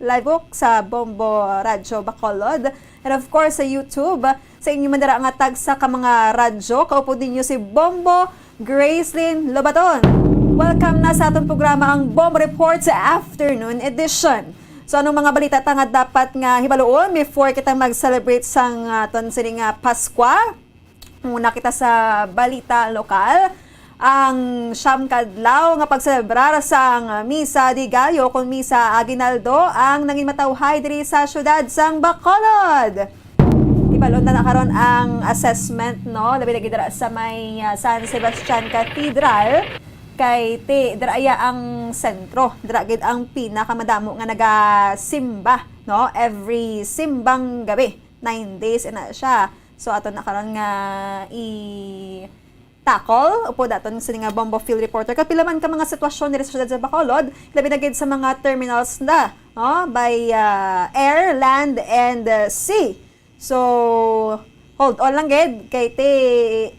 livebook sa Bombo Radyo Bacolod. And of course, sa YouTube, sa inyo mandara nga tag sa ka mga radyo, kaupo ninyo si Bombo Gracelyn Lobaton. Welcome na sa atong programa ang Bombo Report sa afternoon edition. So anong mga balita tangad dapat nga hibaluon before kita mag-celebrate sang aton sining Paskwa? Muna kita sa balita lokal. Ang siyam kadlaw nga pagselebrar sang Misa di Gallo kung Misa Aguinaldo ang nangin matawhay diri sa syudad sang Bacolod. Ibalon na karon ang assessment, no, labi lagi dira sa may San Sebastian Cathedral kay diraya ang sentro, dira gid ang pinakamadamo nga nagasimba, no, every simbang gabi, 9 days na siya. So ato na karon nga tackle upo daton sa nga Bombo Field Reporter kapila man ka mga sitwasyon diri sa syudad sa Bacolod, labi na gid sa mga terminals na, no, by air, land and sea. So hold on lang gid kay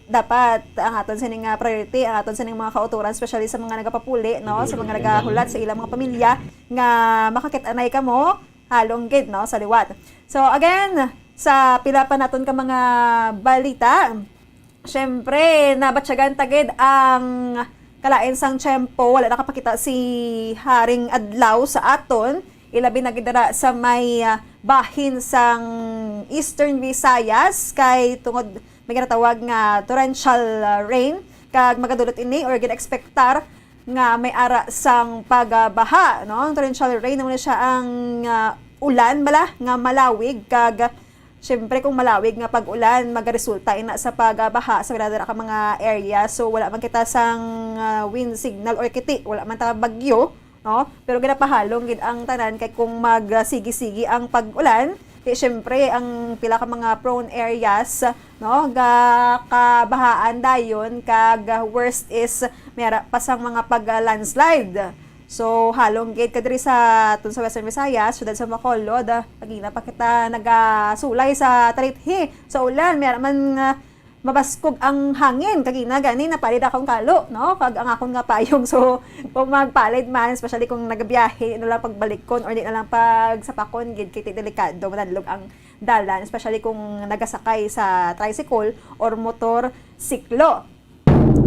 dapat ang aton sining priority, ang aton sining mga kauturan, especially sa mga nagapapuli, no, sa mga nagahulat sa ilang mga pamilya nga makakit-anay kamo halong gid, no, sa liwat. So again, sa pila pa naton ka mga balita, syempre nabatsyagan tagid ang kalain sang tiyempo, wala nakapakita si Haring Adlaw sa aton, ilabi na gid dara sa may bahin sang Eastern Visayas kay tungod may ginatawag nga torrential rain kag magadulot ini or gin-expectar nga may ara sang pagbaha, no. Ang torrential rain mo na siya ang ulan bala nga malawig kag syempre kung malawig nga pag-ulan magaresulta ina sa pagbaha sa gradara ka mga area. So wala man kita sang wind signal or kiti, wala man ta bagyo, no, pero ginapahalong gid ang tanan kay kung magsigi-sigi ang pag-ulan, syempre ang pila ka mga prone areas, no, kabahaan dayon kag worst is mayara pa sang mga pag-landslide. So halong gate kadiri sa Western Visayas, syudad sa Bacolod, pagina pa kita nagasulay sa tarithi sa ulan, mayara man mabaskog ang hangin kagina gani napalid akong kalo, no, kag ang akon nga payong. So kung magpalid man, especially kung nagabiyahe no lang pagbalikon or di na lang pagsapakon gid kay delikado manadlog ang dalan, especially kung nagasakay sa tricycle or motor siklo.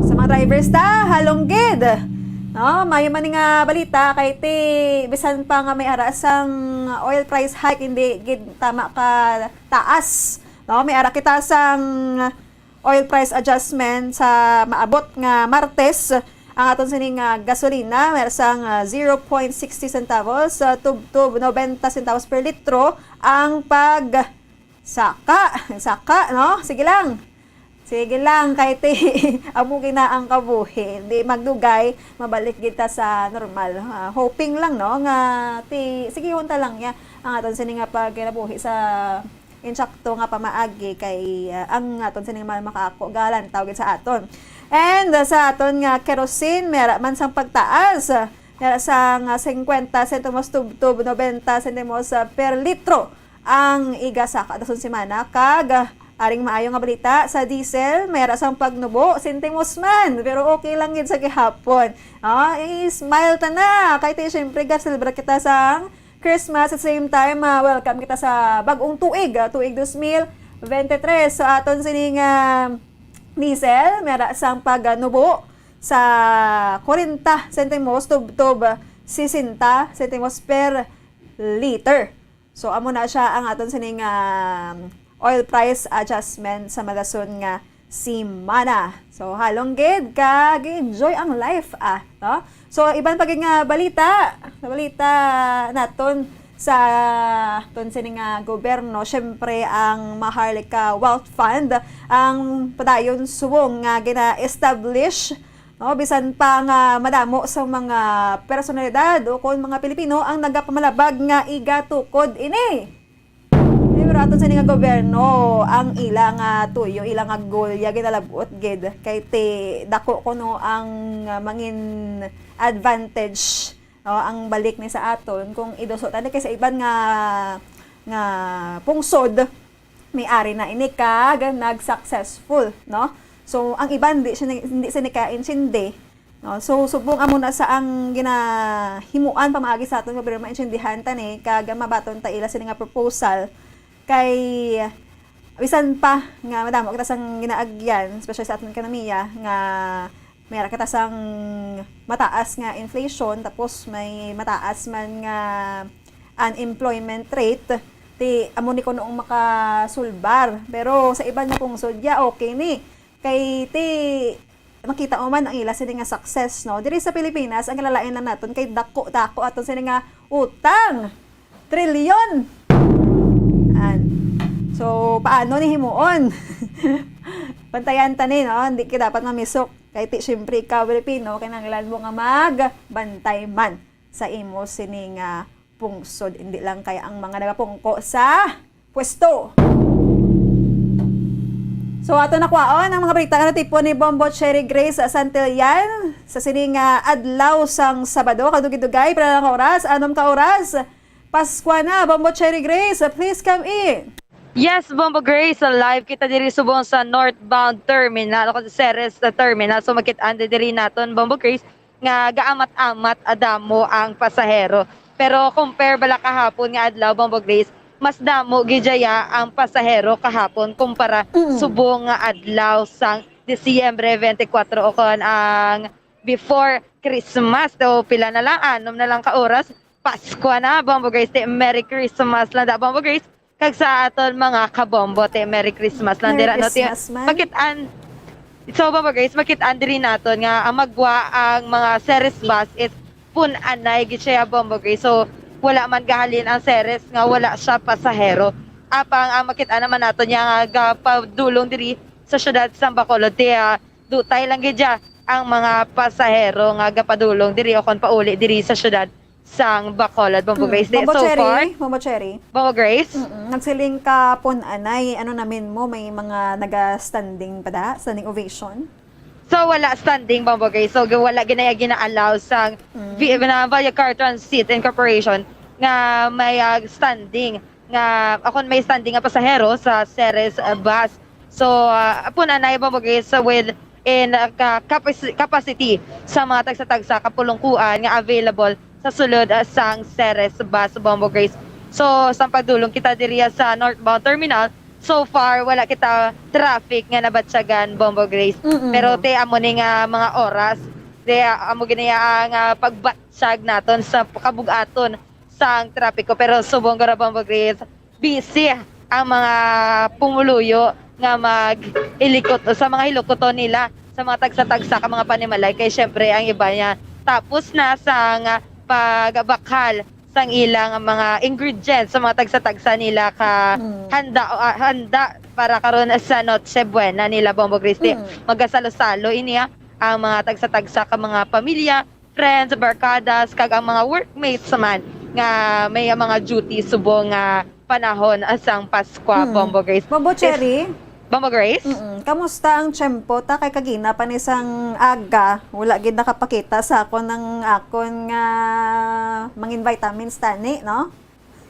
Sa mga drivers halong gid, no, mayo man nga balita kay bisan pa nga may ara sang oil price hike, hindi gid tama ka taas, no, may ara kita sang oil price adjustment sa maabot nga Martes. Ang aton sining gasolina may sang 0.60 centavos tub 90 centavos per litro ang pag saka, no, sige lang kahit amo na ang kabuhi, hindi magdugay mabalik kita sa normal. Hoping lang, no, nga sige hunta lang ya ang aton sining pagkinabuhi sa insakto nga pamaagi kay ang aton sining makako galan tawagin sa aton. And sa aton nga kerosene mera man sang pagtaas, mera sang 50 centimos tub 90 centimos per litro ang igasaka dason semana. Kag aring maayo nga balita sa diesel, mayra sang pagnubo sentimos man, pero okay lang gid sa gihapon. Smile ta na kay syempre ga-celebrate kita sang Christmas at same time welcome kita sa bagong tuig 2023. So aton sining diesel mayra sang pagnubo sa 40 centimos tub 60 centimos per liter. So amo na siya ang aton sining oil price adjustment sa malason nga simana. So halong gid kag enjoy ang life no? So iban pag nga balita naton sa ton sining gobyerno, syempre ang Maharlika Wealth Fund ang padayon suwong nga gina-establish, no, bisan pa nga madamo sa mga personalidad o kung mga Pilipino ang nagapamalabag nga igatukod ini. Pero aton sa nga gobyerno ang ilang tuyo, ilang agulya ginalabot gid kay dako kuno ang mangin advantage, no, ang balik ni sa aton kung idusot ani kay sa iban nga pungsod may ari na ini kag nag-successful, no. So ang iban hindi siya nakaintindi No, so subong amo na sa ang ginahimuan pamaagi sa aton gobyerno maintindihan tani kag mabaton ta ila sini nga proposal kay bisan pa nga madamo kita sang ginaagyan especially sa aton ekonomiya nga mayra kita sang mataas nga inflation tapos may mataas man nga unemployment rate ti amo ni ko noong makasulbar pero sa iban nga pungsod ya okay ni kay ti makita mo man ang ila sini nga success no diri sa Pilipinas ang kalalain lang naton kay dako aton sini nga utang trilyon. So paano ni himuon? Pantayan tani no hindi ka dapat mamisok kay ti syempre ikaw Pilipino kinahanglan mo nga magbantay man sa imo sini nga pungsod hindi lang kaya ang mga nagapungko sa pwesto. So ato nakwaon ang mga balita na tipo ni Bombo Cherry Grace Santillan sa sining adlaw sang Sabado kadugay-dugay para lang ka oras anom ka oras Pasko na Bombo Cherry Grace please come in. Yes, Bombo Grace, live kita diri subong sa northbound terminal o sa Ceres terminal so makit-an diri naton Bombo Grace nga gaamat-amat adamo ang pasahero pero compare bala kahapon nga adlaw Bombo Grace mas damo gidaya ang pasahero kahapon kumpara subong nga adlaw sang Disyembre 24 o kon ang before Christmas o pila na lang anom na lang ka oras Pasko na Bombo Grace te Merry Christmas lang da Bombo Grace kag sa aton mga kabombo te Merry Christmas lang dira no te makitaan so Bombo Grace makitaan diri naton nga ang magwa ang mga Ceres bus is pun-anay gid siya Bombo Grace so wala man gahalin ang Ceres nga wala siya pasahero. Apang ang makita naman nato niya nga padulong diri sa syudad sa Bacolod dutay lang gid ang mga pasahero nga gapadulong diri o kon pauli diri sa syudad sang Bacolod Bombo Grace. Bombo So Cherry, far, Bombo Cherry. Bombo Grace. Nagsiling ka pun-anay ano namin mo may mga naga-standing pa da, standing ovation. So wala standing Bombo Grace. So wala gina-allow sang Via Car Transit Incorporation nga may standing nga akon may standing nga pasahero sa Ceres bus. So apon anay Bombo Grace with in capacity sa mga tagsa-tagsa kapulungkuan nga available sa sulod sang Ceres bus Bombo Grace. So sa pagdulong kita diriya sa northbound terminal so far wala kita traffic nga nabatsyagan Bombo Grace pero te amo ni nga mga oras te amo ginaya nga pagbatsyag naton sa kabugaton sang trapiko pero subong gara Bombo Grace busy ang mga pumuluyo nga mag-ilikot sa mga hilukoton nila sa mga tagsa-tagsa ka mga panimalay kay syempre ang iba niya tapos na sang pagbakal sang ilang mga ingredients sa mga tagsa-tagsa nila ka handa para karon sa Noche Buena nila Bombo Grace magasalo-salo ini ang mga tagsa-tagsa ka mga pamilya, friends, barkadas kag ang mga workmates man nga may mga duty subong panahon asang Pasko Bombo Grace. Bombo Cherry. Bombo Grace? Kamusta ang tiyempo ta kay kagina pa ni sang aga wala gid nakapakita sa akon nga mangin vitamins tani no?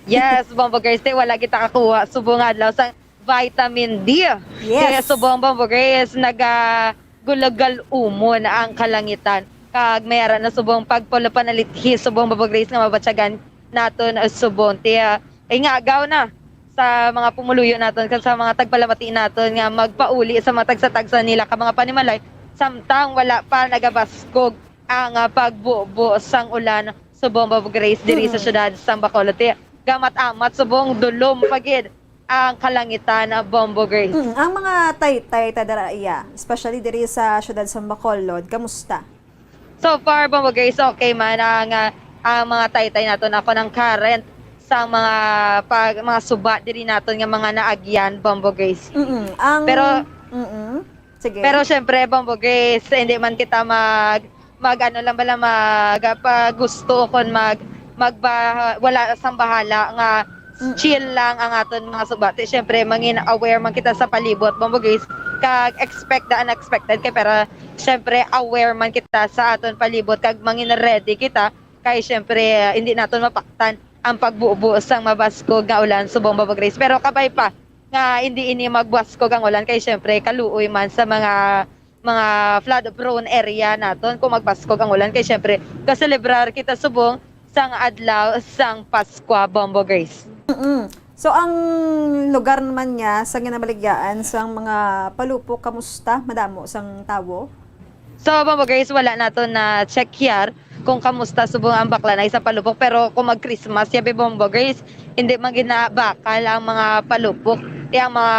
Yes, Bombo Grace wala kita kakuha subong adlaw sang vitamin D. Yes. Kaya subong Bombo Grace gulagal umon ang kalangitan kag mayara na subong pagpulo panalithi subong Bombo Grace nga mabatyagan naton subong tiya ay nga agaw na sa mga pumuluyo naton kag sa mga tagpalamati naton nga magpauli sa mga tagsa-tagsa nila ka mga panimalay samtang wala pa nagabaskog ang pagbubo sang ulan subong Bombo Grace diri sa syudad sa Bacolod gamat-amat subong dulom pagid ang kalangitan Bombo Grace. Ang mga taytay tadaraiya especially diri sa syudad sa Bacolod kamusta? So far Bombo Grace okay man ang mga taytay naton ako ng current sa mga suba diri naton nga mga naagyan Bombo Grace. Pero sige. Pero syempre Bombo Grace hindi man kita mag ano lang bala gusto kon wala sang bahala nga chill lang ang aton mga suba. Syempre mangin aware man kita sa palibot Bombo Grace kag expect the unexpected kay pero syempre aware man kita sa aton palibot kag mangin ready kita kay syempre hindi naton mapaktan ang pagbuo sang mabaskog nga ulan subong Bombo Grace pero kabay pa nga hindi ini magbaskog ang ulan kay syempre kaluoy man sa mga mga flood prone area naton kung magpaskog ang ulan kay syempre kaselebrar kita subong sang adlaw sang Pasko Bombo Grace. Mm. So ang lugar naman niya sa ginabaligyan sa mga palupok kamusta madamo sang tawo? So Bombo Grace wala nato na check here kung kamusta subong ang Baklanay sa palupok pero kung mag Christmas yabi Bombo Grace hindi man ginabakal ang mga palupok. Ang mga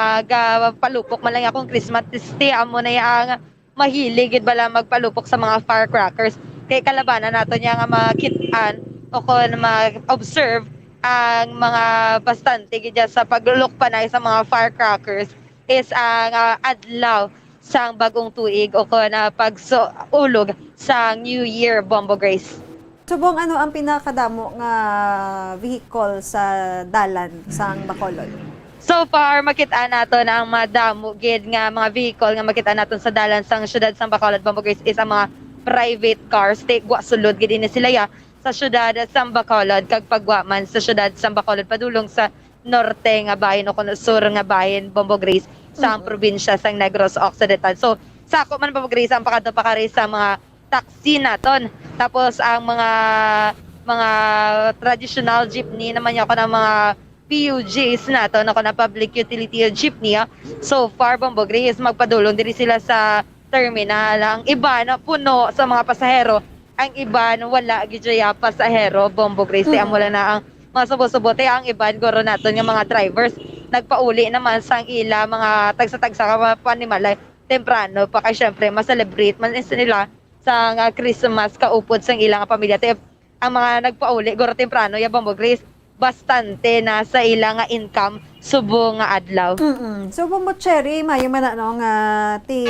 palupok man lang akong Christmas ti amo na yang mahilig gid bala magpalupok sa mga firecrackers kay kalabanan nato niya nga makitaan o kon mag-observe ang mga bastante gid sa paglulok panay sa mga firecrackers is ang adlaw sang bagong tuig o kon pagsulog sa New Year Bombo Grace. Subong ano ang pinakadamo nga vehicle sa dalan sang Bacolod? So far, makita nato na ang madamo gid nga mga vehicle nga makita naton sa dalan sang syudad sang Bacolod, Bombo Grace is ang mga private cars. Wa sulod gid ini sila ya sa syudad sang Bacolod kag pagwa man sa syudad sang Bacolod padulong sa norte nga bahin o kuno sur nga bahin Bombo Grace sa probinsya sang Negros Occidental. So sako man Bombo Grace ang pakadto pakari sa mga taxi naton. Tapos ang mga traditional jeepney naman yun ako ng mga PUJs nato na na public utility jeepney. So far Bombo Grace magpadulong diri sila sa terminal. Ang iba na puno sa mga pasahero, ang iba na wala gidya pasahero Bombo Grace. Amo lang na ang mga subo-subote ang iba goro nato nga mga drivers nagpauli naman sang ila mga tagsa-tagsa ka panimalay temprano pa kay syempre ma-celebrate man nila sa Christmas kaupod sang ilang pamilya. Ang mga nagpauli goro temprano ya Bombo Grace bastante na sa ilang income subo nga adlaw. So Bombo Cherry, mayo man ano nga ti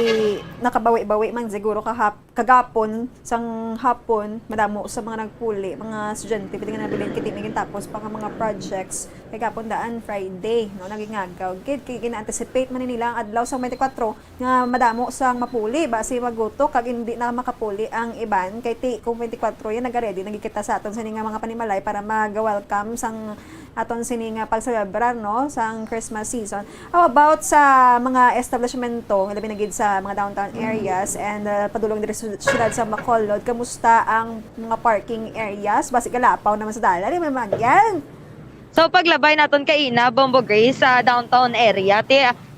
nakabawi-bawi man siguro kagapon sang hapon madamo sa mga nagpuli, mga estudyante pwede nga nabilin kiti naging tapos pa nga mga projects kay gapon daan Friday no nagingagaw gid kay gina-anticipate man nila ang adlaw sa 24 nga madamo sang mapuli base maguto kag hindi na makapuli ang iban kay ti kung 24 yan nagaready nagikita sa aton sa nga mga panimalay para mag-welcome sang aton sini nga pagselebrar no sang Christmas season. How about sa mga establishmento nga labi na gid sa mga downtown areas and padulong diri sa syudad sa Bacolod, kamusta ang mga parking areas? Basi kalapaw naman sa dalan, may magyan. So paglabay naton kay ina Bombo Grace sa downtown area,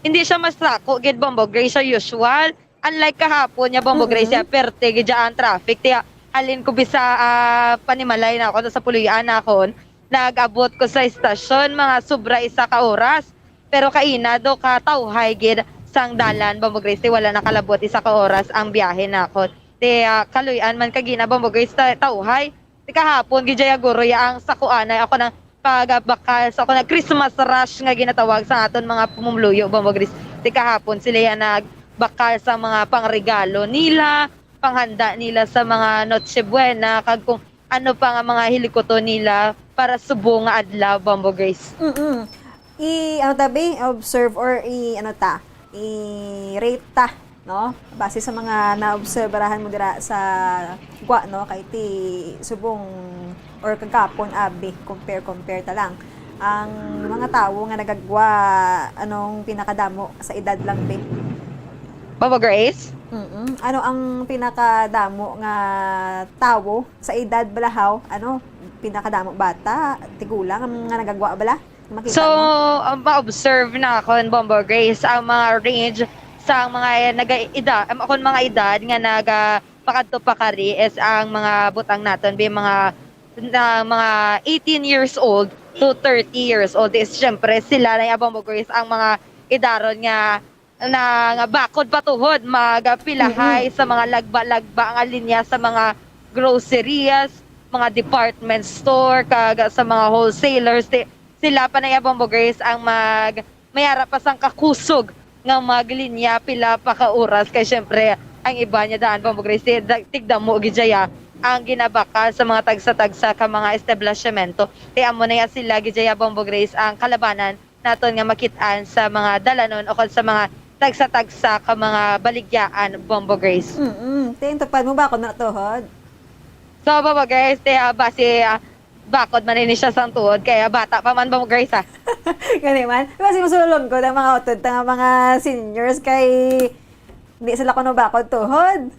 hindi siya mas trako gid Bombo Grace sa usual. Unlike kahapon niya Bombo Grace ya perte gid ang traffic. Alin ko bisa panimalay na ako sa puluyan akon. Nag-abot ko sa istasyon mga sobra isa ka oras. Pero kaina do ka tawhay gid sang dalan Bombo Grace wala nakalabot isa ka oras ang biyahe nako. Kaluyan man kagina Bombo Grace tawhay. Kahapon gid ya guro ya ang sakuanay ako nang pagbakal sa ako na Christmas rush nga ginatawag sa aton mga pumuluyo Bombo Grace. Kahapon sila ya nagbakal sa mga pangregalo nila, panghanda nila sa mga Noche Buena kag kung ano pa nga mga hilikoto nila para subo nga adlaw Bombo Grace. Ano tabi observe or i-rate ta no base sa mga naobserbahan mo dira sa gwa no kay ti subong or kagapon abi compare ta lang ang mga tawo nga nagagwa anong pinakadamo sa edad lang be Bombo Grace? Ano ang pinakadamo nga tawo sa edad balahaw? Ano pinakadamo bata, tigulang ang nga nagagwa bala? Makita So, mo? ma-observe na ako Bombo Grace ang mga range sa mga naga-edad, akon mga edad nga nagapakadto pakari is ang mga butang naton bi mga 18 years old to 30 years old is syempre sila na Bombo Grace ang mga edaron nga bakod patuhod magapilahay sa mga lagba-lagba nga linya sa mga groceries, mga department store kag sa mga wholesalers sila pa na Bombo Grace ang mayara pa sang kakusog nga maglinya pila pa ka oras kay syempre ang iba niya daan Bombo Grace tigdamo gidya ang ginabakal sa mga tagsa-tagsa ka mga establishmento amo na sila gidya Bombo Grace ang kalabanan naton nga makitaan sa mga dalanon o sa mga tagsa-tagsa ka mga baligyaan Bombo Grace. Tupad mo ba ako na tuhod? So Bombo Grace base bakod man ini siya sang tuod kaya bata pa man Bombo Grace Gani man. Kasi masulong ko ng mga utod ng mga seniors kay Hindi sila kuno bakod tuhod.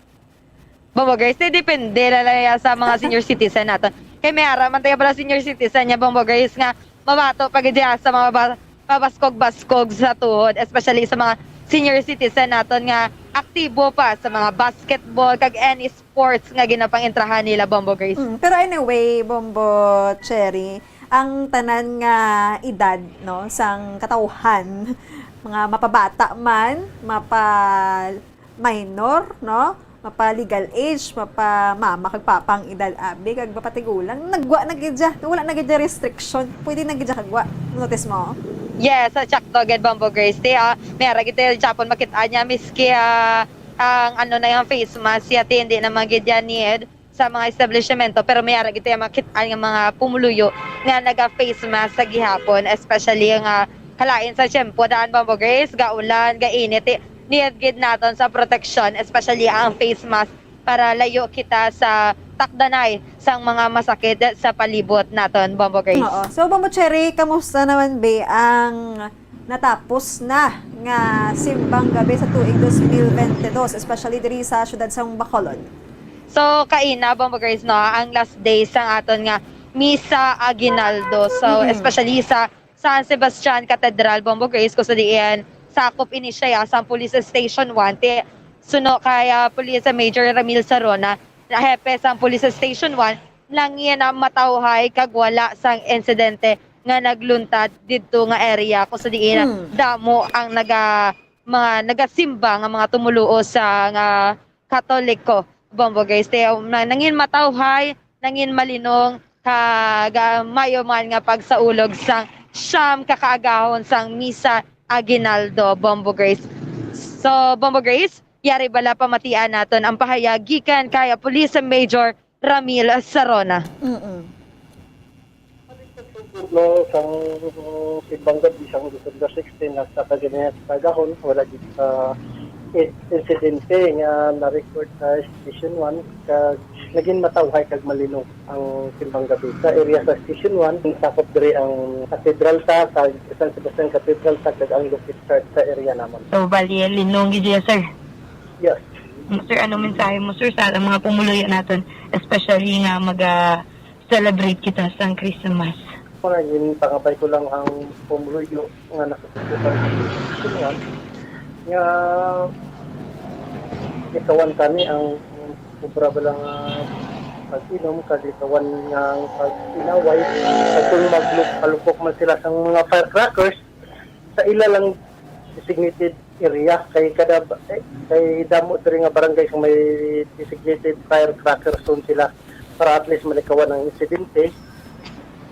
Bombo guys, depende lalaya sa mga senior citizen natin. Kaya may araman tayo pala senior citizen niya, bombo guys, nga mabato pag sa mga pabaskog-baskog sa tuhod, especially sa mga senior citizen natin nga aktibo pa sa mga basketball, kag any sports nga ginapang intrahan nila, bombo guys. Pero anyway, Bombo Cherry, ang tanan nga edad, no, sang katauhan, mga mapabata man, mapa-minor, no, mapa-legal age, mapa-mama, kag papang edad abi, kag mapatigulang, nagwa na gidya, wala na gidya restriction, pwede na gidya kagwa. Notice mo? Yes, sa Chuck Doged Bombo Grace. May ragit Japon makita niya miski ang ano na yung face mask yati hindi na magidya need sa mga establishmento, pero may ragit makita ang mga pumuluyo nga naga face mask sa gihapon, especially ang kalain sa tiyempo daan, Bombo Grace, gaulan, gainit, need gid naton sa protection, especially ang face mask para layo kita sa takdanay sang mga masakit sa palibot naton, Bombo Grace. Oo. So, Bombo Cherry, kamusta naman ba ang natapos na nga simbang gabi sa tuig 2022, especially diri sa syudad sang Bacolod? So, kaina, Bombo Grace, no, ang last day sang aton nga Misa Aguinaldo. So, especially sa San Sebastian Cathedral, Bombo Grace, kung sa diyan, sakop ini siya sa Police Station 1, suno kaya Police Major Ramil Sarona, na hepe sa Police Station 1, lang yan ang matawhay kag wala sang insidente nga nagluntad dito nga area kung sa diin damo ang nagasimba nga mga tumuluo sa nga Katoliko, Bombo Guys. Nangin matawhay, nangin malinong kag mayo man nga pagsaulog sang siyam kakaagahon sang Misa Aguinaldo, Bombo Grace. So, Bombo Grace, yari bala pamatian naton ang pahayag gikan kay Police Major Ramil Sarona. No, sang ibang gabi sang December 16 nasa kaganyan sa Tagahon, wala dito sa insidente nga na-record sa Station 1 kag naging matawhay kag malinong ang simbang gabi sa area sa Station 1. Sakop diri ang Cathedral sa San Sebastian Cathedral sa kag ang Lupit Church sa area naman. So, bali, linong gid sir. Yes. Sir, anong mensahe mo, sir, sa mga pumuluyo natin, especially nga mag-celebrate kita sa Christmas? Yung pangabay ko lang ang pumuluyo nga nasa Station 1 nga ikawan kami ang kubra lang pag-inom, kagikawan nga pag-inaway, at kung magpalupok man sila sa mga firecrackers sa ila lang designated area kay damo diri nga barangay kung may designated firecracker zone sila para at least malikawan ang insidente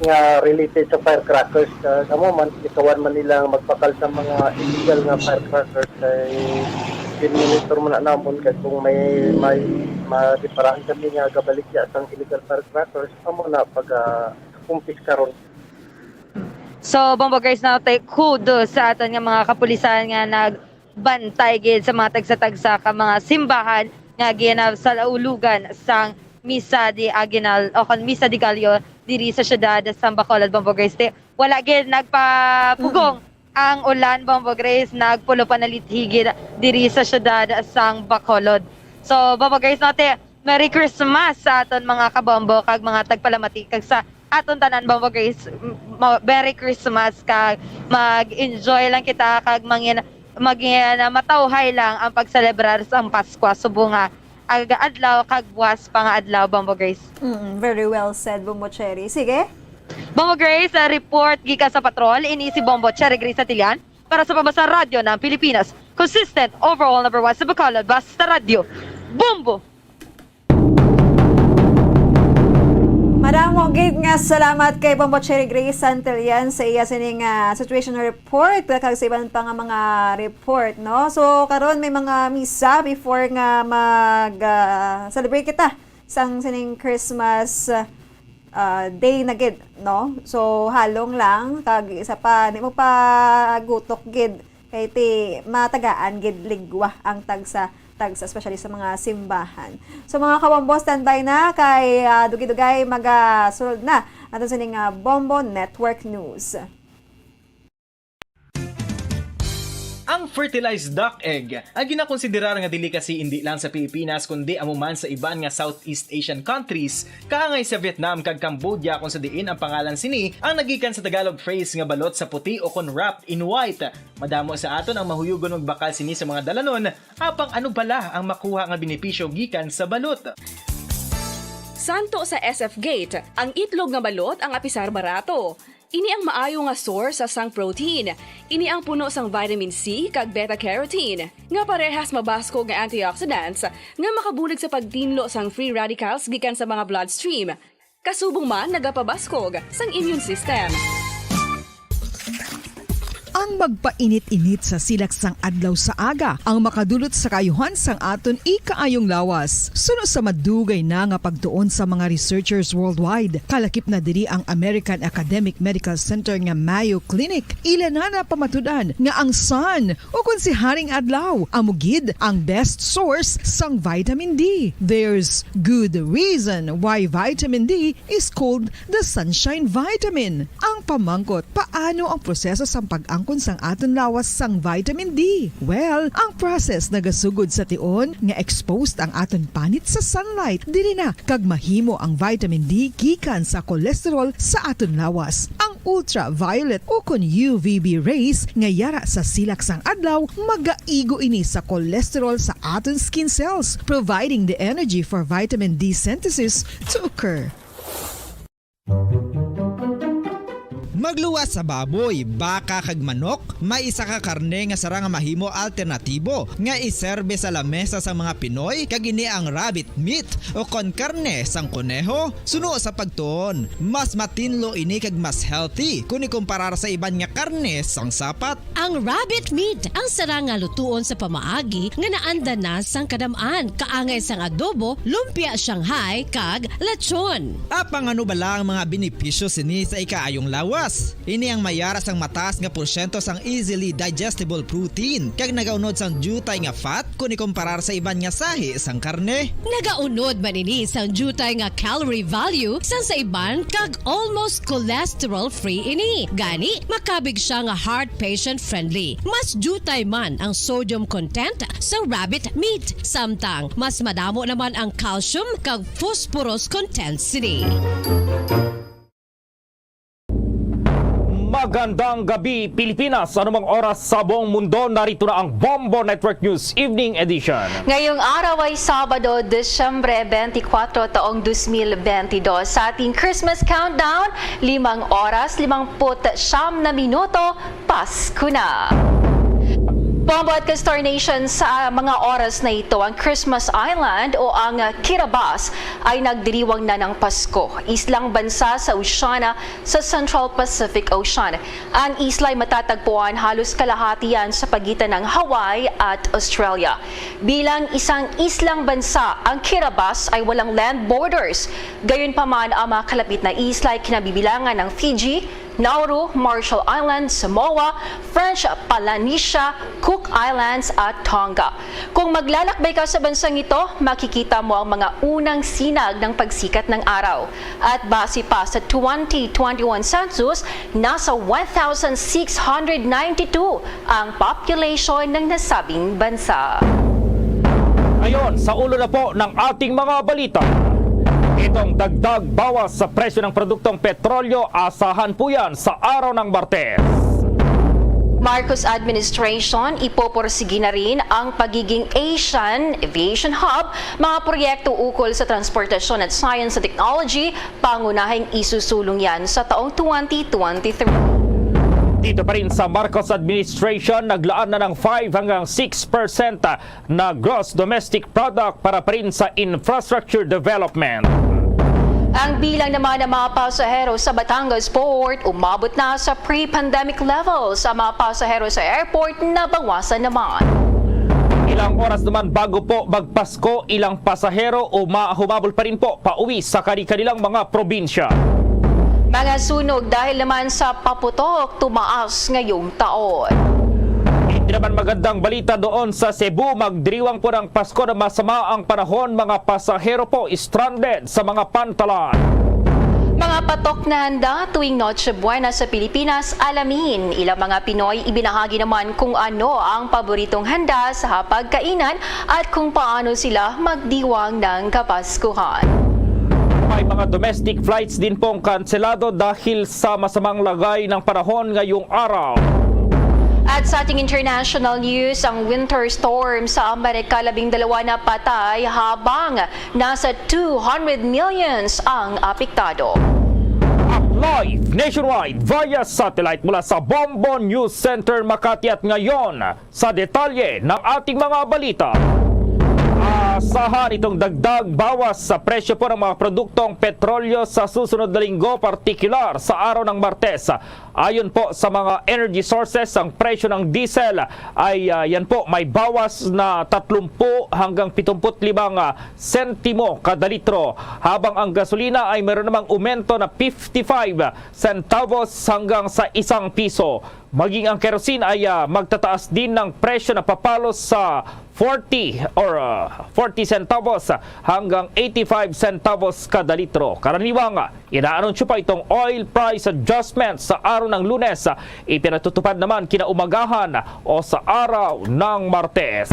nga related sa firecrackers. Kamo man ikawan man nila magpakal sa mga illegal nga firecrackers kay monitor man na namon kay kung may madiparahan kami nga gabaligya sang illegal firecrackers amo na pag kumpis karon. So, Bombo Guys, na take kudos sa aton nga mga kapulisan nga nagbantay gid sa mga tagsa-tagsa ka mga simbahan nga ginab sa laulugan sang Misa de Aguinaldo o Misa de Gallo diri sa syudad sa Bacolod, Bombo Guys. Wala gid nagpapugong ang ulan, Bombo Grace, nagpulo pa nalithigid diri sa syudad sang Bacolod. So, Bombo Grace, natin, Merry Christmas sa aton mga kabombo kag mga tagpalamati kag sa aton tanan, Bombo Grace. Merry Christmas kag mag-enjoy lang kita kag mangin matawhay lang ang pagselebrar sa Pasko subong nga adlaw kag buwas pa nga adlaw, Bombo Grace. Very well said, Bombo Cherry. Sige. Bombo Grace, report gikan sa patrol, ini si Bombo Cherry Grace Atilian para sa Pabasa Radyo ng Pilipinas. Consistent, overall number 1 sa Bacolod, Basta Radio. Bombo! Madam gid nga salamat kay Bombo Cherry Grace Santelian sa iya sining situation report kag sa iban pa nga mga report, no? So karon may mga misa before nga mag celebrate kita sang sining Christmas day na gid, no? So halong lang kag isa pa di mo pa gutok gid kay ti matagaan gid ligwa ang tagsa especially sa mga simbahan. So mga kabombo, standby na kay Dugi-Dugay magasulod na ato sa ning Bombo Network News. Ang fertilized duck egg ang ginakonsiderar nga delicacy hindi lang sa Pilipinas kundi amuman sa iban nga Southeast Asian countries kaangay sa Vietnam kag Cambodia kung sa diin ang pangalan sini ang nagikan sa Tagalog phrase nga balot sa puti o kon wrapped in white. Madamo sa aton ang mahuyugon magbakal sini sa mga dalanon apang ano bala ang makuha nga benepisyo gikan sa balot. Santo sa SF Gate, ang itlog nga balot ang apisar barato. Ini ang maayo nga source sa sang protein. Ini ang puno sang vitamin C kag beta-carotene. Nga parehas mabasko nga antioxidants nga makabulig sa pagtinlo sang free radicals gikan sa mga bloodstream. Kasubong man nagapabaskog sang immune system. Ang magpainit-init sa silaksang adlaw sa aga ang makadulot sa kayuhan sang aton ikaayong lawas. Suno sa madugay na nga pagtuon sa mga researchers worldwide, kalakip na diri ang American Academic Medical Center nga Mayo Clinic. Ilan na pamatudan nga ang sun o kung si Haring Adlaw amugid ang best source sang vitamin D. There's good reason why vitamin D is called the sunshine vitamin. Ang pamangkot, paano ang proseso sang pag-angkon sang aton lawas sang vitamin D? Well, ang process nagasugod sa tion nga exposed ang aton panit sa sunlight dili na kag mahimo ang vitamin D gikan sa cholesterol sa aton lawas. Ang ultraviolet o kon UVB rays nga yara sa silak sang adlaw magaigo ini sa cholesterol sa aton skin cells, providing the energy for vitamin D synthesis to occur. Magluwas sa baboy, baka kag manok, may isa ka karne nga sara nga mahimo alternatibo nga iserbe sa lamesa sa mga Pinoy kag ini ang rabbit meat o kon karne sang kuneho. Suno sa pagtuon, mas matinlo ini kag mas healthy kung ikumparar sa iban nga karne sang sapat. Ang rabbit meat ang sara nga lutuon sa pamaagi nga naanda na sang kadamaan, kaangay sang adobo, lumpia Shanghai kag lechon. Apang ano bala ang mga benepisyo sini sa ikaayong lawas? Ini ang mayaras ang mataas nga porsyento sang easily digestible protein kag nagaunod sang jutay nga fat kung ikumparar sa iban nga sahi sang karne. Nagaunod man ini sang jutay nga calorie value sang sa iban kag almost cholesterol free ini. Gani makabig siya nga heart patient friendly. Mas jutay man ang sodium content sa rabbit meat, samtang mas madamo naman ang calcium kag phosphorus content sini. Magandang gabi Pilipinas, anumang oras sa buong mundo, narito na ang Bombo Network News Evening Edition. Ngayong araw ay Sabado, Desyembre 24 taong 2022. Sa ating Christmas countdown, 5 oras, 59 na minuto, Pasko na. Bombo at Castor Nation, sa mga oras na ito, ang Christmas Island o ang Kiribati ay nagdiriwang na ng Pasko. Islang bansa sa Oceania sa Central Pacific Ocean. Ang isla ay matatagpuan halos kalahatian sa pagitan ng Hawaii at Australia. Bilang isang islang bansa, ang Kiribati ay walang land borders. Gayunpaman, ang mga kalapit na isla ay kinabibilangan ng Fiji, Nauru, Marshall Islands, Samoa, French Polynesia, Cook Islands at Tonga. Kung maglalakbay ka sa bansang ito, makikita mo ang mga unang sinag ng pagsikat ng araw. At base pa sa 2021 census, nasa 1,692 ang population ng nasabing bansa. Ngayon, sa ulo na po ng ating mga balita. Itong dagdag bawas sa presyo ng produktong petrolyo, asahan po yan sa araw ng Martes. Marcos administration, ipoporsige na rin ang pagiging Asian Aviation Hub, mga proyekto ukol sa transportasyon at science and technology, pangunahing isusulong yan sa taong 2023. Dito pa rin sa Marcos administration, naglaan na ng 5 hanggang 6% na gross domestic product para pa rin sa infrastructure development. Ang bilang naman ng mga pasahero sa Batangas Port, umabot na sa pre-pandemic levels. Ang mga pasahero sa airport, nabawasan naman. Ilang oras naman bago po magpasko, ilang pasahero humabol pa rin po pauwi sa kanilang mga probinsya. Mga sunog dahil naman sa paputok, tumaas ngayong taon. Hindi naman magandang balita doon sa Cebu. Magdiriwang po ng Pasko na masama ang panahon. Mga pasahero po stranded sa mga pantalan. Mga Mga patok na handa tuwing Noche Buena sa Pilipinas, alamin. Ilang mga Pinoy ibinahagi naman kung ano ang paboritong handa sa hapagkainan at kung paano sila magdiwang ng Kapaskuhan. May mga domestic flights din pong kanselado dahil sa masamang lagay ng panahon ngayong araw. At sa ating international news, ang winter storm sa Amerika, 12 na patay habang nasa 200 millions ang apektado. Live nationwide via satellite mula sa Bombo News Center Makati at ngayon sa detalye ng ating mga balita. Asahan itong dagdag bawas sa presyo po ng mga produktong petrolyo sa susunod na linggo, partikular sa araw ng Martes. Ayon po sa mga energy sources, ang presyo ng diesel ay yan po may bawas na 30 hanggang 75 sentimo kada litro, habang ang gasolina ay meron namang aumento na 55 centavos hanggang sa 1 piso. Maging ang kerosene ay magtataas din ng presyo na papalo sa 40 centavos hanggang 85 centavos kada litro. Karaniwang inaanunsyo pa itong oil price adjustment sa araw ng Lunes. Ipinatutupad naman kinaumagahan o sa araw ng Martes.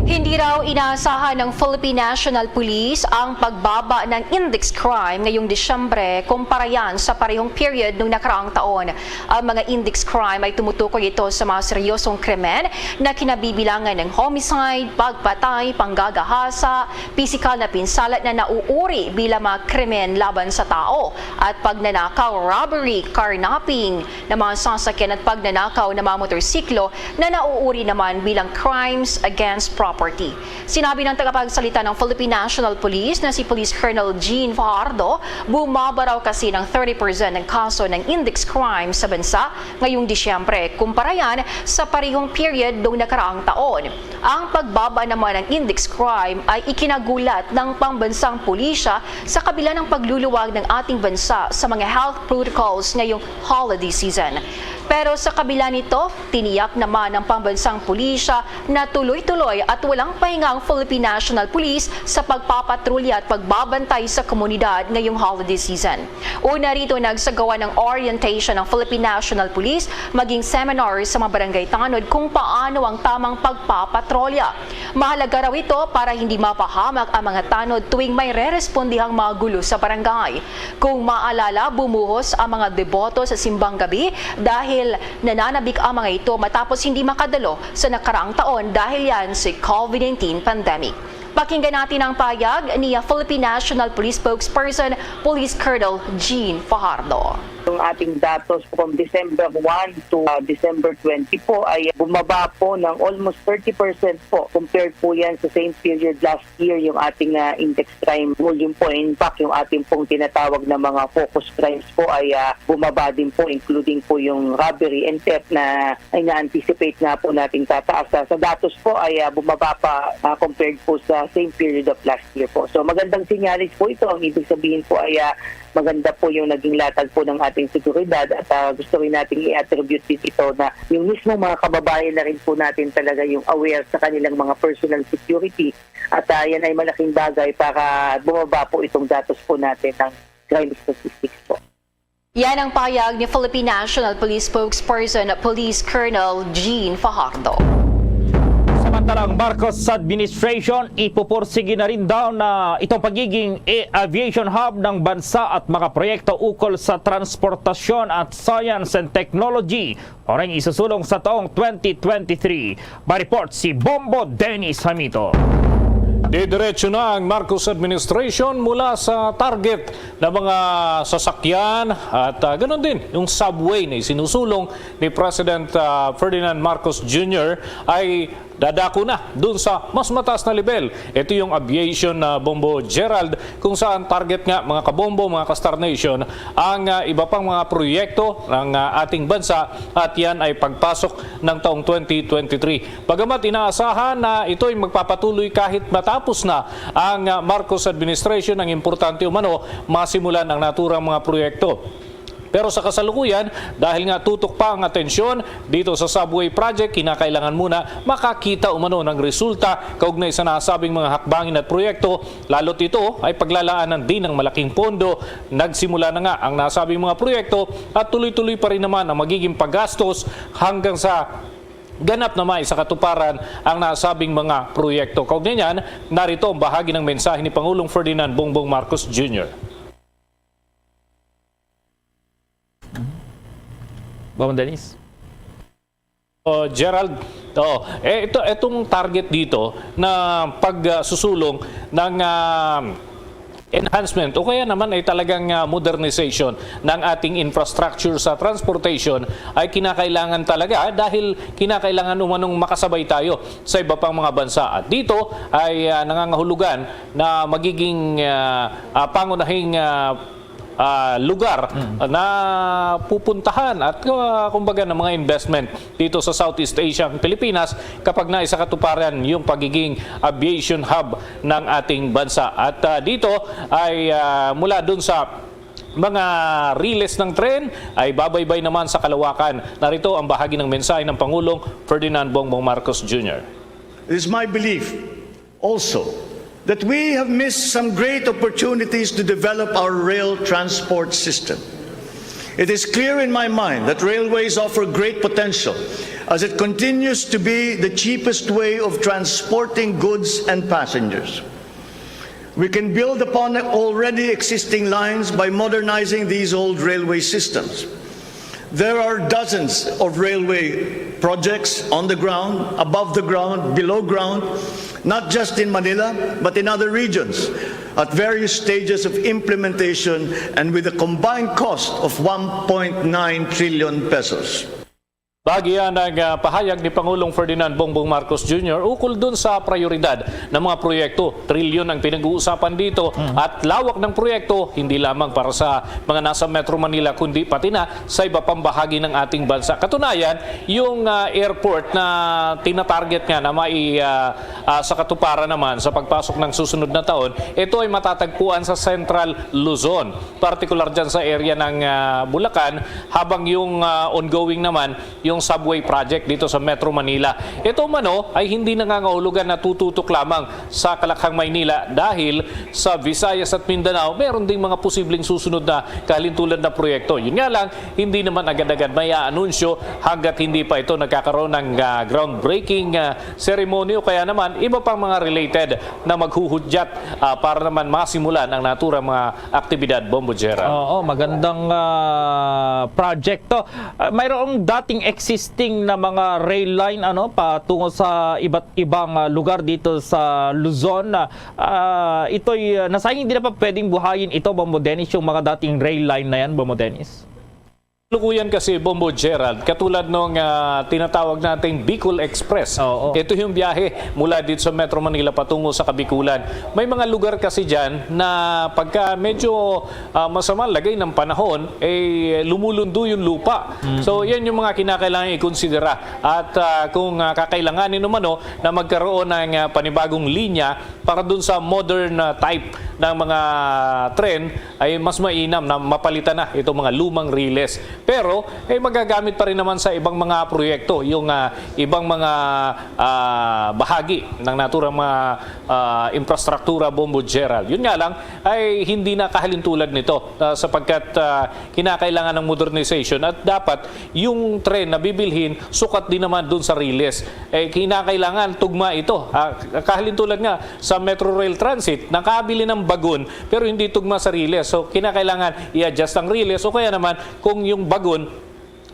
Hindi raw inaasahan ng Philippine National Police ang pagbaba ng index crime ngayong Disyembre kumpara yan sa parehong period noong nakaraang taon. Ang mga index crime ay tumutukoy ito sa mga seryosong krimen na kinabibilangan ng homicide, pagpatay, panggagahasa, pisikal na pinsalat na nauuri bilang mga krimen laban sa tao, at pagnanakaw, robbery, carnapping na mga sasakyan at pagnanakaw ng mga motorsiklo na nauuri naman bilang crimes against property. Sinabi ng tagapagsalita ng Philippine National Police na si Police Colonel Jean Fajardo, bumaba raw kasi ng 30% ng kaso ng index crime sa bansa ngayong Disyembre kumpara yan sa parehong period noong nakaraang taon. Ang pagbaba naman ng index crime ay ikinagulat ng pambansang pulisya sa kabila ng pagluluwag ng ating bansa sa mga health protocols ngayong holiday season. Pero sa kabila nito, tiniyak naman ng pambansang pulisya na tuloy-tuloy at walang pahinga ang Philippine National Police sa pagpapatrolya at pagbabantay sa komunidad ngayong holiday season. Una rito, nagsagawa ng orientation ng Philippine National Police maging seminar sa mga barangay tanod kung paano ang tamang pagpapatrolya. Mahalaga raw ito para hindi mapahamak ang mga tanod tuwing may re-respondihang mga gulo sa barangay. Kung maalala, bumuhos ang mga deboto sa simbang gabi dahil nananabik ang mga ito matapos hindi makadalo sa nakaraang taon dahil yan sa COVID-19 pandemic. Pakinggan natin ang payag ni Philippine National Police spokesperson, Police Colonel Jean Fajardo. Yung ating datos from December 1 to December 20 po ay bumaba po ng almost 30% po compared po yan sa same period last year yung ating index crime volume po. In fact, yung ating pong tinatawag na mga focus crimes po ay bumaba din po, including po yung robbery and theft na ay na-anticipate nga po nating tataas. Sa datos po ay bumaba pa compared po sa same period of last year po. So magandang sinyalis po ito. Ang ibig sabihin po ay maganda po yung naging latag po ng ating seguridad, at gusto rin natin i-attribute din ito na yung mismo mga kababayan na rin po natin talaga yung aware sa kanilang mga personal security, at yan ay malaking bagay para bumaba po itong datos po natin ng crime statistics po. Yan ang payag ni Philippine National Police spokesperson, Police Colonel Jean Fajardo. Samantalang Marcos administration, ipupursige na rin daw na itong pagiging aviation hub ng bansa at mga proyekto ukol sa transportasyon at science and technology o rin isusulong sa taong 2023. Mareport si Bombo Dennis Hamito. Didiretso na ang Marcos administration mula sa target ng mga sasakyan at ganoon din yung subway na isinusulong ni President Ferdinand Marcos Jr. ay dadako na dun sa mas mataas na level. Ito yung aviation Bombo Gerald, kung saan target nga mga kabombo, mga ka-Star Nation, ang iba pang mga proyekto ng ating bansa, at yan ay pagpasok ng taong 2023. Bagamat inaasahan na ito ay magpapatuloy kahit matapos na ang Marcos administration, ang importante umano masimulan ang naturang mga proyekto. Pero sa kasalukuyan, dahil nga tutok pa ang atensyon dito sa subway project, kinakailangan muna makakita umano ng resulta kaugnay sa nasabing mga hakbangin at proyekto, lalo't ito ay paglalaanan din ng malaking pondo. Nagsimula na nga ang nasabing mga proyekto at tuloy-tuloy pa rin naman ang magiging paggastos hanggang sa ganap na maisakatuparan ang nasabing mga proyekto. Kaugnay niyan, narito ang bahagi ng mensahe ni Pangulong Ferdinand Bongbong Marcos Jr. Bang Dennis? Gerald, itong target dito na pagsusulong ng enhancement o kaya naman ay talagang modernization ng ating infrastructure sa transportation ay kinakailangan talaga dahil kinakailangan umanong makasabay tayo sa iba pang mga bansa. At dito ay nangangahulugan na magiging pangunahing lugar na pupuntahan at kumbaga ng mga investment dito sa Southeast Asia ang Pilipinas kapag naisakatuparan yung pagiging aviation hub ng ating bansa. At dito ay mula dun sa mga riles ng tren ay babaybay naman sa kalawakan. Narito ang bahagi ng mensahe ng Pangulong Ferdinand Bongbong Marcos Jr. It is my belief also that we have missed some great opportunities to develop our rail transport system. It is clear in my mind that railways offer great potential as it continues to be the cheapest way of transporting goods and passengers. We can build upon already existing lines by modernizing these old railway systems. There are dozens of railway projects on the ground, above the ground, below ground, not just in Manila, but in other regions, at various stages of implementation and with a combined cost of 1.9 trillion pesos. Bahagi yan ang pahayag ni Pangulong Ferdinand Bongbong Marcos Jr. ukol dun sa prioridad ng mga proyekto. Trilyon ang pinag-uusapan dito at lawak ng proyekto hindi lamang para sa mga nasa Metro Manila kundi pati na sa iba pang bahagi ng ating bansa. Katunayan, yung airport na tinatarget nga na sa katuparan naman sa pagpasok ng susunod na taon, ito ay matatagpuan sa Central Luzon, particular dyan sa area ng Bulacan, habang yung ongoing naman yung subway project dito sa Metro Manila. Ito mano ay hindi nangangahulugan na tututok lamang sa Kalakhang, Maynila dahil sa Visayas at Mindanao meron ding mga posibleng susunod na kalintulad na proyekto. Yun nga lang, hindi naman agad-agad may anunsyo hanggat hindi pa ito nagkakaroon ng groundbreaking ceremony o kaya naman iba pang mga related na maghuhudyat para naman masimulan ang naturang mga aktibidad. Bombo Gerald. Oo, magandang project to. Mayroong dating existing na mga rail line patungo sa iba't ibang lugar dito sa Luzon. Ito'y nasayang hindi na pa pwedeng buhayin ito, Bombo Dennis, yung mga dating rail line na yan, Bombo Dennis. Lukuyan kasi, Bombo Gerald, katulad nung tinatawag nating Bicol Express. Ito yung biyahe mula dito sa Metro Manila patungo sa Kabikulan. May mga lugar kasi dyan na pagka medyo masama lagay ng panahon, lumulundo yung lupa. So yan yung mga kinakailangan i-considera. At kung kakailanganin naman na magkaroon ng panibagong linya para dun sa modern type ng mga tren, ay mas mainam na mapalitan na itong mga lumang riles. Pero magagamit pa rin naman sa ibang mga proyekto, yung ibang mga bahagi ng naturang mga infrastruktura, Bombo Gerald. Yun nga lang ay hindi na kahalintulad nito sapagkat kinakailangan ng modernization at dapat yung tren na bibilhin sukat din naman dun sa riles. Kinakailangan tugma ito. Kahalintulad nga sa Metro Rail Transit, nakabili ng bagon pero hindi tugma sa riles. So kinakailangan i-adjust ang riles o kaya naman kung yung bagon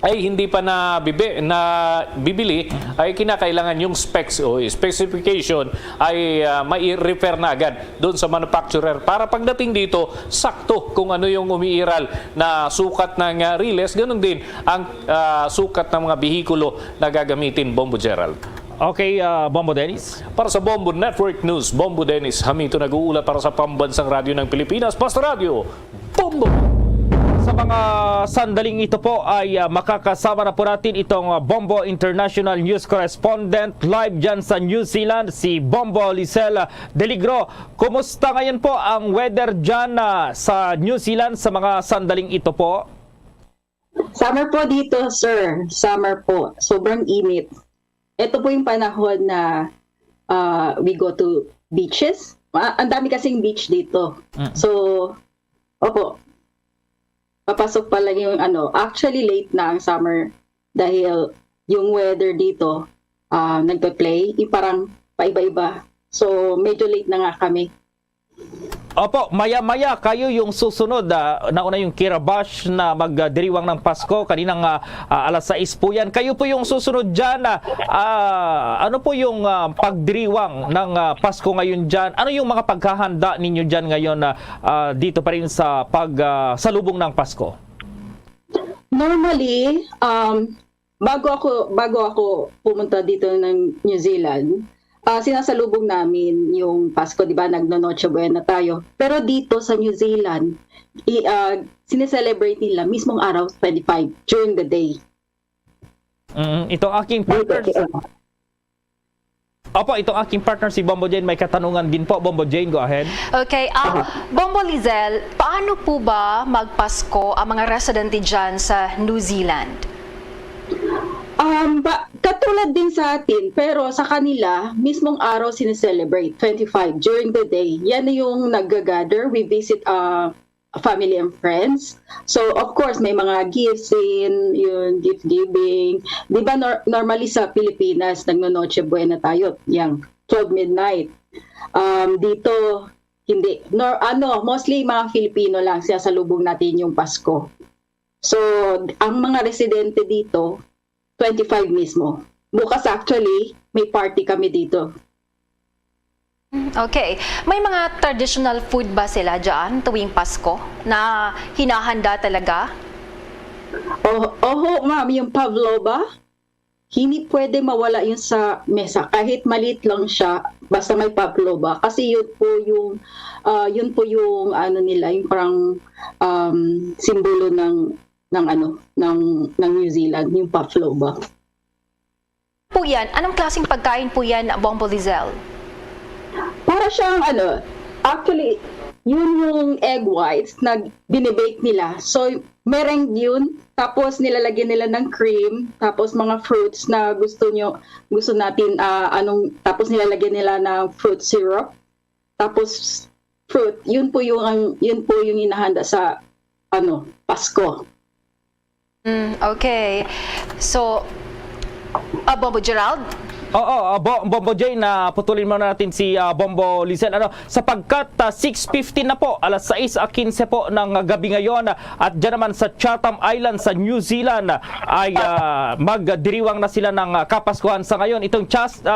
ay hindi pa bibili, ay kinakailangan yung specs o specification ay mai-refer na agad doon sa manufacturer para pagdating dito, sakto kung ano yung umiiral na sukat ng riles, ganun din ang sukat ng mga bihikulo na gagamitin, Bombo Gerald. Okay, Bombo Dennis. Para sa Bombo Network News, Bombo Dennis Hamito nag-uulat para sa Pambansang Radyo ng Pilipinas, Basta Radio, Bombo! Sa mga sandaling ito po ay makakasama na po natin itong Bombo International News Correspondent live dyan sa New Zealand, si Bombo Lisel Deligro. Kumusta ngayon po ang weather dyan sa New Zealand sa mga sandaling ito po? Summer po dito, sir. Summer po. Sobrang init. Ito po yung panahon na we go to beaches. Ang dami kasing beach dito. So, opo. Papasok pa lang yung actually late na ang summer dahil yung weather dito nagpe-play, yung parang paiba-iba. So, medyo late na nga kami. Opo, maya-maya kayo yung susunod. Nauna yung Kirabash na magdiriwang ng Pasko. Kaninang alas 6 po yan. Kayo po yung susunod dyan. Ano po yung pagdiriwang ng Pasko ngayon dyan? Ano yung mga paghahanda ninyo dyan ngayon dito pa rin sa pagsalubong ng Pasko? Normally, bago ako pumunta dito ng New Zealand, sinasalubong namin yung Pasko, di ba? Nagno-Noche Buena tayo. Pero dito sa New Zealand, sineselebrate nila mismong araw, 25, during the day. Itong aking partner. Opo, itong aking partner si Bombo Jane may katanungan din po. Bombo Jane, go ahead. Okay, Bombo Lizelle, paano po ba magpasko ang mga residente dyan sa New Zealand? Katulad din sa atin, pero sa kanila, mismong araw sineselebrate, 25, during the day. Yan yung nag-gather. We visit family and friends. So, of course, may mga gifts din, yung gift giving. Di ba normally sa Pilipinas, nagno-Noche Buena tayo, yung 12 midnight. Dito, hindi. Mostly mga Filipino lang, sinasalubong natin yung Pasko. So, ang mga residente dito, 25 mismo. Bukas actually, may party kami dito. Okay. May mga traditional food ba sila dyan tuwing Pasko na hinahanda talaga? Oho, ma'am, yung pavlova, hindi pwede mawala yun sa mesa. Kahit maliit lang siya, basta may pavlova. Kasi yun po yung nila, yung parang simbolo ng New Zealand, yung pavlova. Po yan, anong klaseng pagkain po yan, Bombo Lizelle? Para siyang actually, yun yung egg whites na binibake nila. So, meringue yun, tapos nilalagyan nila ng cream, tapos mga fruits na gusto natin, tapos nilalagyan nila ng fruit syrup, tapos fruit, yun po yung inahanda sa Pasko. Okay. So, Bombo Gerald? Oo, Bombo Jane, putulin muna natin si Bombo Lizelle. Sapagkat 6:50 na po, alas 6:15 po ng gabi ngayon, at dyan naman sa Chatham Island sa New Zealand ay magdiriwang na sila ng Kapaskuhan sa ngayon. Itong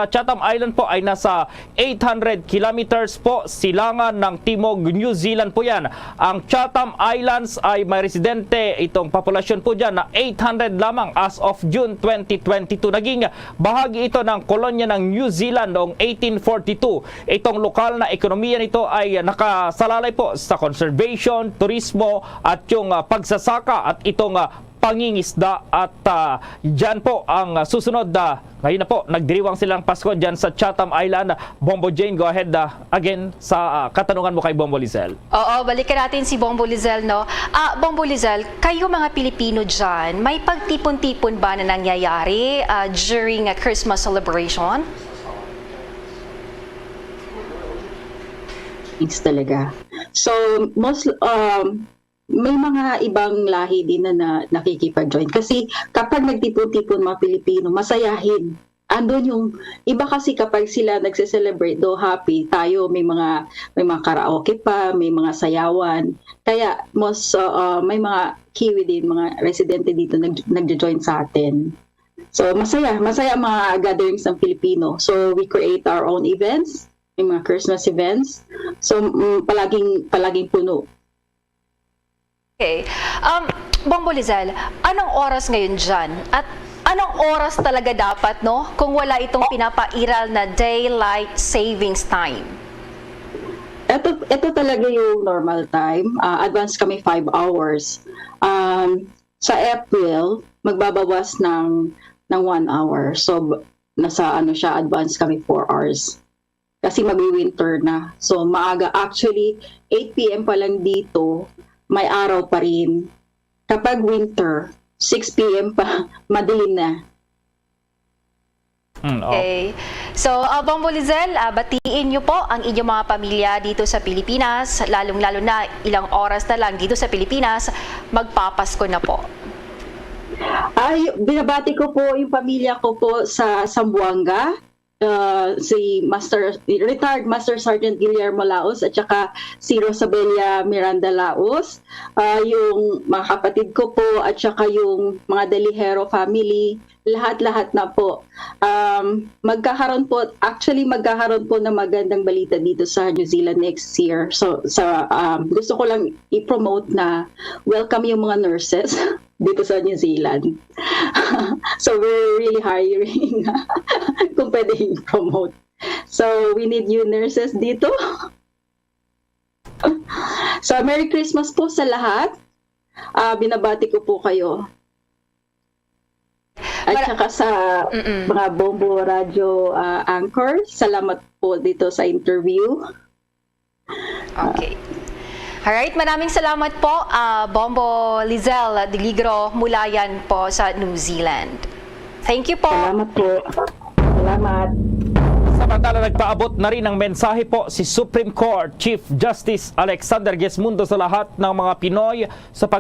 Chatham Island po ay nasa 800 kilometers po silangan ng Timog New Zealand po yan. Ang Chatham Islands ay may residente, itong populasyon po dyan na 800 lamang as of June 2022. Naging bahagi ito ng kolonya ng New Zealand noong 1842. Itong lokal na ekonomiya nito ay nakasalalay po sa conservation, turismo at yung pagsasaka at itong pangingisda. At dyan po ang susunod ngayon na po, nagdiriwang silang Pasko dyan sa Chatham Island. Bombo Jane, go ahead again sa katanungan mo kay Bombo Lizelle. Oo, balikan natin si Bombo Lizelle, no? Bombo Lizelle, kayo mga Pilipino dyan, may pagtipon-tipon ba na nangyayari during a Christmas celebration? It's talaga. So, may mga ibang lahi din na nakikipag-join. Kasi kapag nagtipon-tipon mga Pilipino, masayahin. Andun yung iba kasi kapag sila nagse-celebrate, do happy, tayo may mga karaoke pa, may mga sayawan. Kaya may mga Kiwi din, mga residente dito nagjo-join sa atin. So masaya mga gatherings ng Pilipino. So we create our own events, may mga Christmas events. So palaging puno. Okay. Bombo Lizelle, anong oras ngayon dyan? At anong oras talaga dapat, no? Kung wala itong pinapairal na daylight savings time? Ito talaga yung normal time. Advance kami 5 hours. Sa April, magbabawas ng 1 hour. So, nasa advance kami 4 hours. Kasi mag-winter na. So, maaga. Actually, 8 p.m. pa lang dito, may araw pa rin. Kapag winter, 6 p.m. pa, madilim na. Okay. So, Bombo Lizelle, batiin niyo po ang inyong mga pamilya dito sa Pilipinas, lalong-lalo na ilang oras na lang dito sa Pilipinas, magpapasko na po. Binabati ko po yung pamilya ko po sa Zamboanga, si retired Master Sergeant Guillermo Laos at saka si Rosabella Miranda Laos, yung mga kapatid ko po at saka yung mga Delihero family, lahat-lahat na po. Magkakaroon po ng magandang balita dito sa New Zealand next year. So gusto ko lang i-promote na welcome yung mga nurses dito sa New Zealand. So we're really hiring kung pwede i-promote. So we need you nurses dito. So Merry Christmas po sa lahat. Binabati ko po kayo. At saka sa mga Bombo Radio anchors, salamat po dito sa interview. Okay. Alright, maraming salamat po, Bombo Lizelle Diligro mula yan po sa New Zealand. Thank you po. Salamat po. Salamat. Samantala, nagpaabot na rin ng mensahe po si Supreme Court Chief Justice Alexander Gesmundo sa lahat ng mga Pinoy sa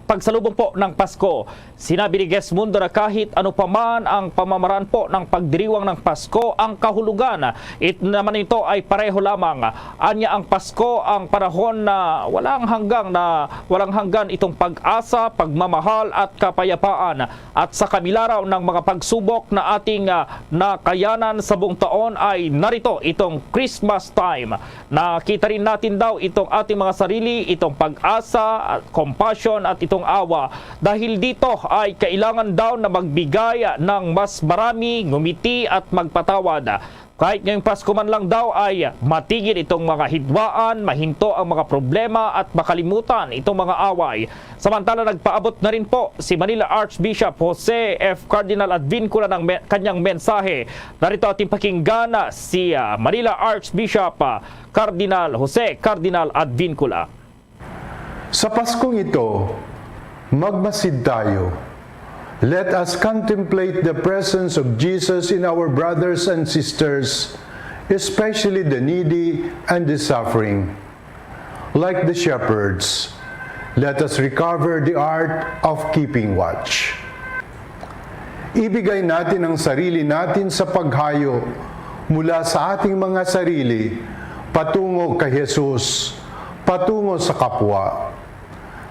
pagsalubong po ng Pasko. Sinabi ni Gesmundo na kahit ano pa man ang pamamaraan po ng pagdiriwang ng Pasko, ang kahulugan naman ito ay pareho lamang. Anya ang Pasko ang panahon na walang hanggan itong pag-asa, pagmamahal at kapayapaan. At sa kabila raw ng mga pagsubok na ating nakayanan sa buong taon ay narito itong Christmas time. Nakita rin natin daw itong ating mga sarili, itong pag-asa, compassion at itong awa. Dahil dito ay kailangan daw na magbigay ng mas marami, ngumiti at magpatawad. Kahit ngayong Pasko man lang daw ay matigil itong mga hidwaan, mahinto ang mga problema at makalimutan itong mga away. Samantala, nagpaabot na rin po si Manila Archbishop Jose F. Cardinal Advincula ng kanyang mensahe. Narito ating pakinggan si Manila Archbishop Cardinal Jose Cardinal Advincula. Sa Paskong ito, magmasid tayo. Let us contemplate the presence of Jesus in our brothers and sisters, especially the needy and the suffering. Like the shepherds, let us recover the art of keeping watch. Ibigay natin ang sarili natin sa paghayo mula sa ating mga sarili patungo kay Jesus, patungo sa kapwa.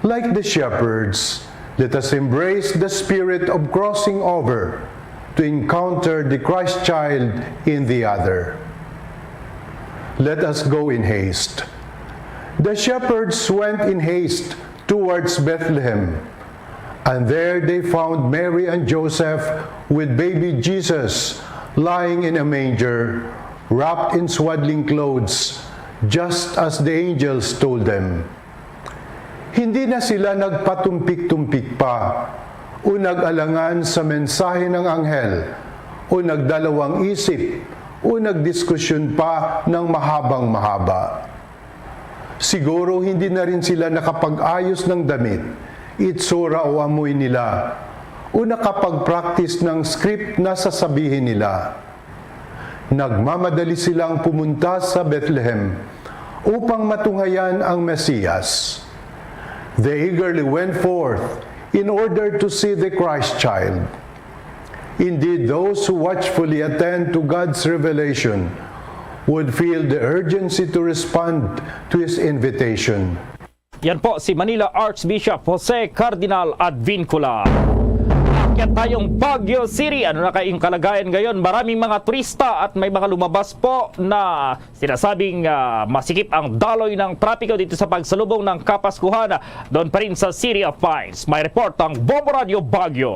Like the shepherds, let us embrace the spirit of crossing over to encounter the Christ child in the other. Let us go in haste. The shepherds went in haste towards Bethlehem, and there they found Mary and Joseph with baby Jesus lying in a manger, wrapped in swaddling clothes, just as the angels told them. Hindi na sila nagpatumpik-tumpik pa o nag-alangan sa mensahe ng anghel o nagdalawang isip o nagdiskusyon pa ng mahabang-mahaba. Siguro hindi na rin sila nakapag-ayos ng damit, itsura o amoy nila o nakapag-practice ng script na sasabihin nila. Nagmamadali silang pumunta sa Bethlehem upang matunghayan ang Mesiyas. They eagerly went forth in order to see the Christ child. Indeed, those who watchfully attend to God's revelation would feel the urgency to respond to His invitation. Yan po si Manila Archbishop Jose Cardinal Advincula. Akyat tayong Baguio City. Ano na kayong kalagayan ngayon? Maraming mga turista at may mga lumabas po na sinasabing masikip ang daloy ng trapiko dito sa pagsalubong ng Kapaskuhan doon pa rin sa City of Pines. May report ang Bombo Radio Baguio.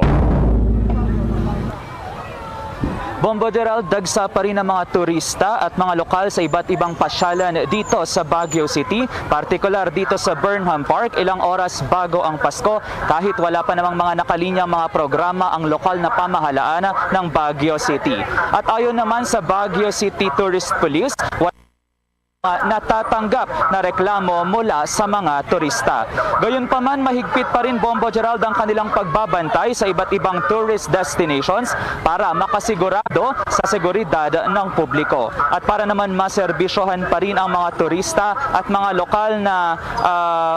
Bombo Gerald, dagsa pa rin ang mga turista at mga lokal sa iba't ibang pasyalan dito sa Baguio City. Partikular dito sa Burnham Park, ilang oras bago ang Pasko, kahit wala pa namang mga nakalinyang mga programa ang lokal na pamahalaan ng Baguio City. At ayon naman sa Baguio City Tourist Police, natatanggap na reklamo mula sa mga turista. Gayunpaman, mahigpit pa rin, Bombo Gerald, ang kanilang pagbabantay sa iba't ibang tourist destinations para makasigurado sa seguridad ng publiko. At para naman maserbisyohan pa rin ang mga turista at mga lokal na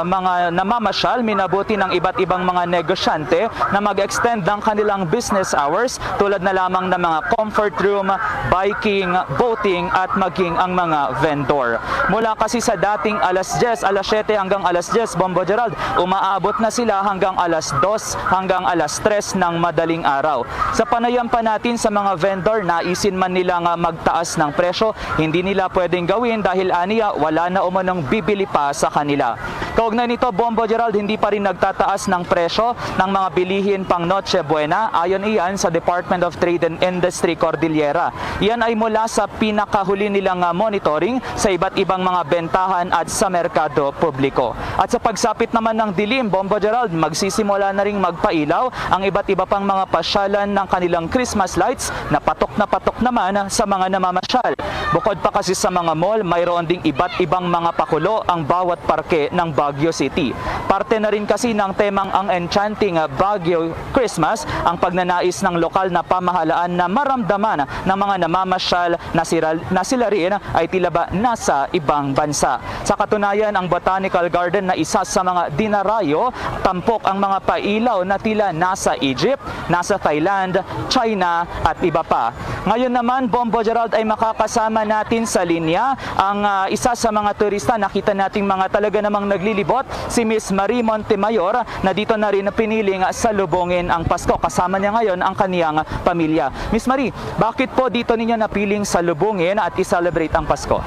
mga namamasyal, minabuti ng iba't ibang mga negosyante na mag-extend ng kanilang business hours tulad na lamang ng mga comfort room, biking, boating at maging ang mga vendor. Mula kasi sa dating alas 10, alas 7 hanggang alas 10, Bombo Gerald, umaabot na sila hanggang alas 2 hanggang alas 3 ng madaling araw. Sa panayam pa natin sa mga vendor, naisin man nila nga magtaas ng presyo, hindi nila pwedeng gawin dahil aniya wala na umanong bibili pa sa kanila. Kaugnay nito, Bombo Gerald, hindi pa rin nagtataas ng presyo ng mga bilihin pang Noche Buena, ayon iyan sa Department of Trade and Industry Cordillera. Iyan ay mula sa pinakahuli nilang monitoring sa iba't ibang mga bentahan at sa merkado publiko. At sa pagsapit naman ng dilim, Bombo Gerald, magsisimula na ring magpailaw ang iba't iba pang mga pasyalan ng kanilang Christmas lights na patok naman sa mga namamasyal. Bukod pa kasi sa mga mall, mayroon ding iba't ibang mga pakulo ang bawat parke ng Baguio City. Parte na rin kasi ng temang ang Enchanting Baguio Christmas ang pagnanais ng lokal na pamahalaan na maramdaman ng mga namamasyal na sila rin ay tila ba nasa ibang bansa. Sa katunayan, ang Botanical Garden na isa sa mga dinarayo, tampok ang mga pailaw na tila nasa Egypt, nasa Thailand, China at iba pa. Ngayon naman, Bombo Gerald, ay makakasama natin sa linya ang isa sa mga turista. Nakita nating mga talaga namang naglilibot, si Miss Marie Montemayor, na dito na rin piniling salubungin ang Pasko. Kasama niya ngayon ang kaniyang pamilya. Miss Marie, bakit po dito ninyo napiling salubungin at i-celebrate ang Pasko?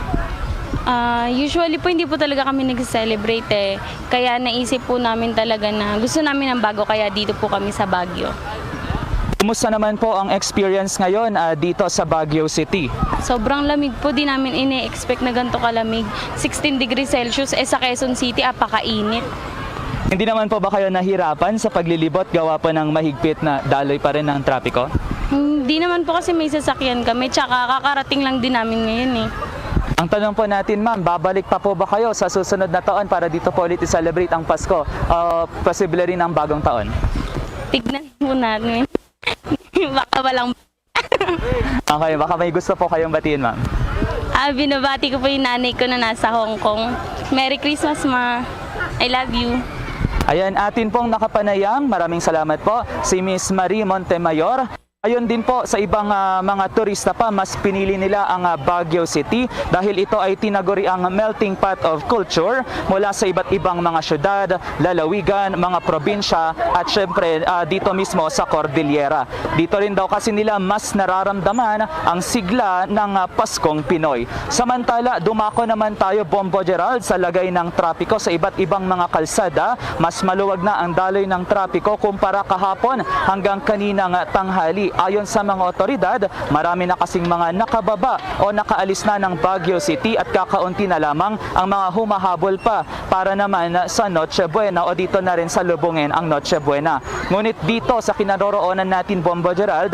Usually po hindi po talaga kami nag-celebrate Kaya naisip po namin talaga na gusto namin ng bago, kaya dito po kami sa Baguio. Kumusta naman po ang experience ngayon dito sa Baguio City? Sobrang lamig po, di namin ine-expect na ganito kalamig. 16 degrees Celsius, sa Quezon City, apakainit. Hindi naman po ba kayo nahirapan sa paglilibot gawa pa ng mahigpit na daloy pa rin ng trapiko? Hindi naman po kasi may sasakyan kami, tsaka kakarating lang din namin ngayon Ang tanong po natin, ma'am, babalik pa po ba kayo sa susunod na taon para dito po ulit i-celebrate ang Pasko? Posible rin ang bagong taon? Tignan po natin. Baka walang... Okay, baka may gusto po kayong batiin, ma'am. Binabati ko po yung nanay ko na nasa Hong Kong. Merry Christmas, Ma. I love you. Ayan, atin pong nakapanayam. Maraming salamat po. Si Miss Marie Montemayor. Ayon din po sa ibang mga turista pa, mas pinili nila ang Baguio City dahil ito ay tinaguri ang melting pot of culture mula sa iba't ibang mga syudad, lalawigan, mga probinsya at syempre dito mismo sa Cordillera. Dito rin daw kasi nila mas nararamdaman ang sigla ng Paskong Pinoy. Samantala, dumako naman tayo, Bombo Gerald, sa lagay ng trapiko sa iba't ibang mga kalsada. Mas maluwag na ang daloy ng trapiko kumpara kahapon hanggang kaninang tanghali. Ayon sa mga otoridad, marami na kasing mga nakababa o nakaalis na ng Baguio City at kakaunti na lamang ang mga humahabol pa para naman sa Noche Buena o dito na rin sa lubungin ang Noche Buena. Ngunit dito sa kinaroroonan natin, Bombo Gerald,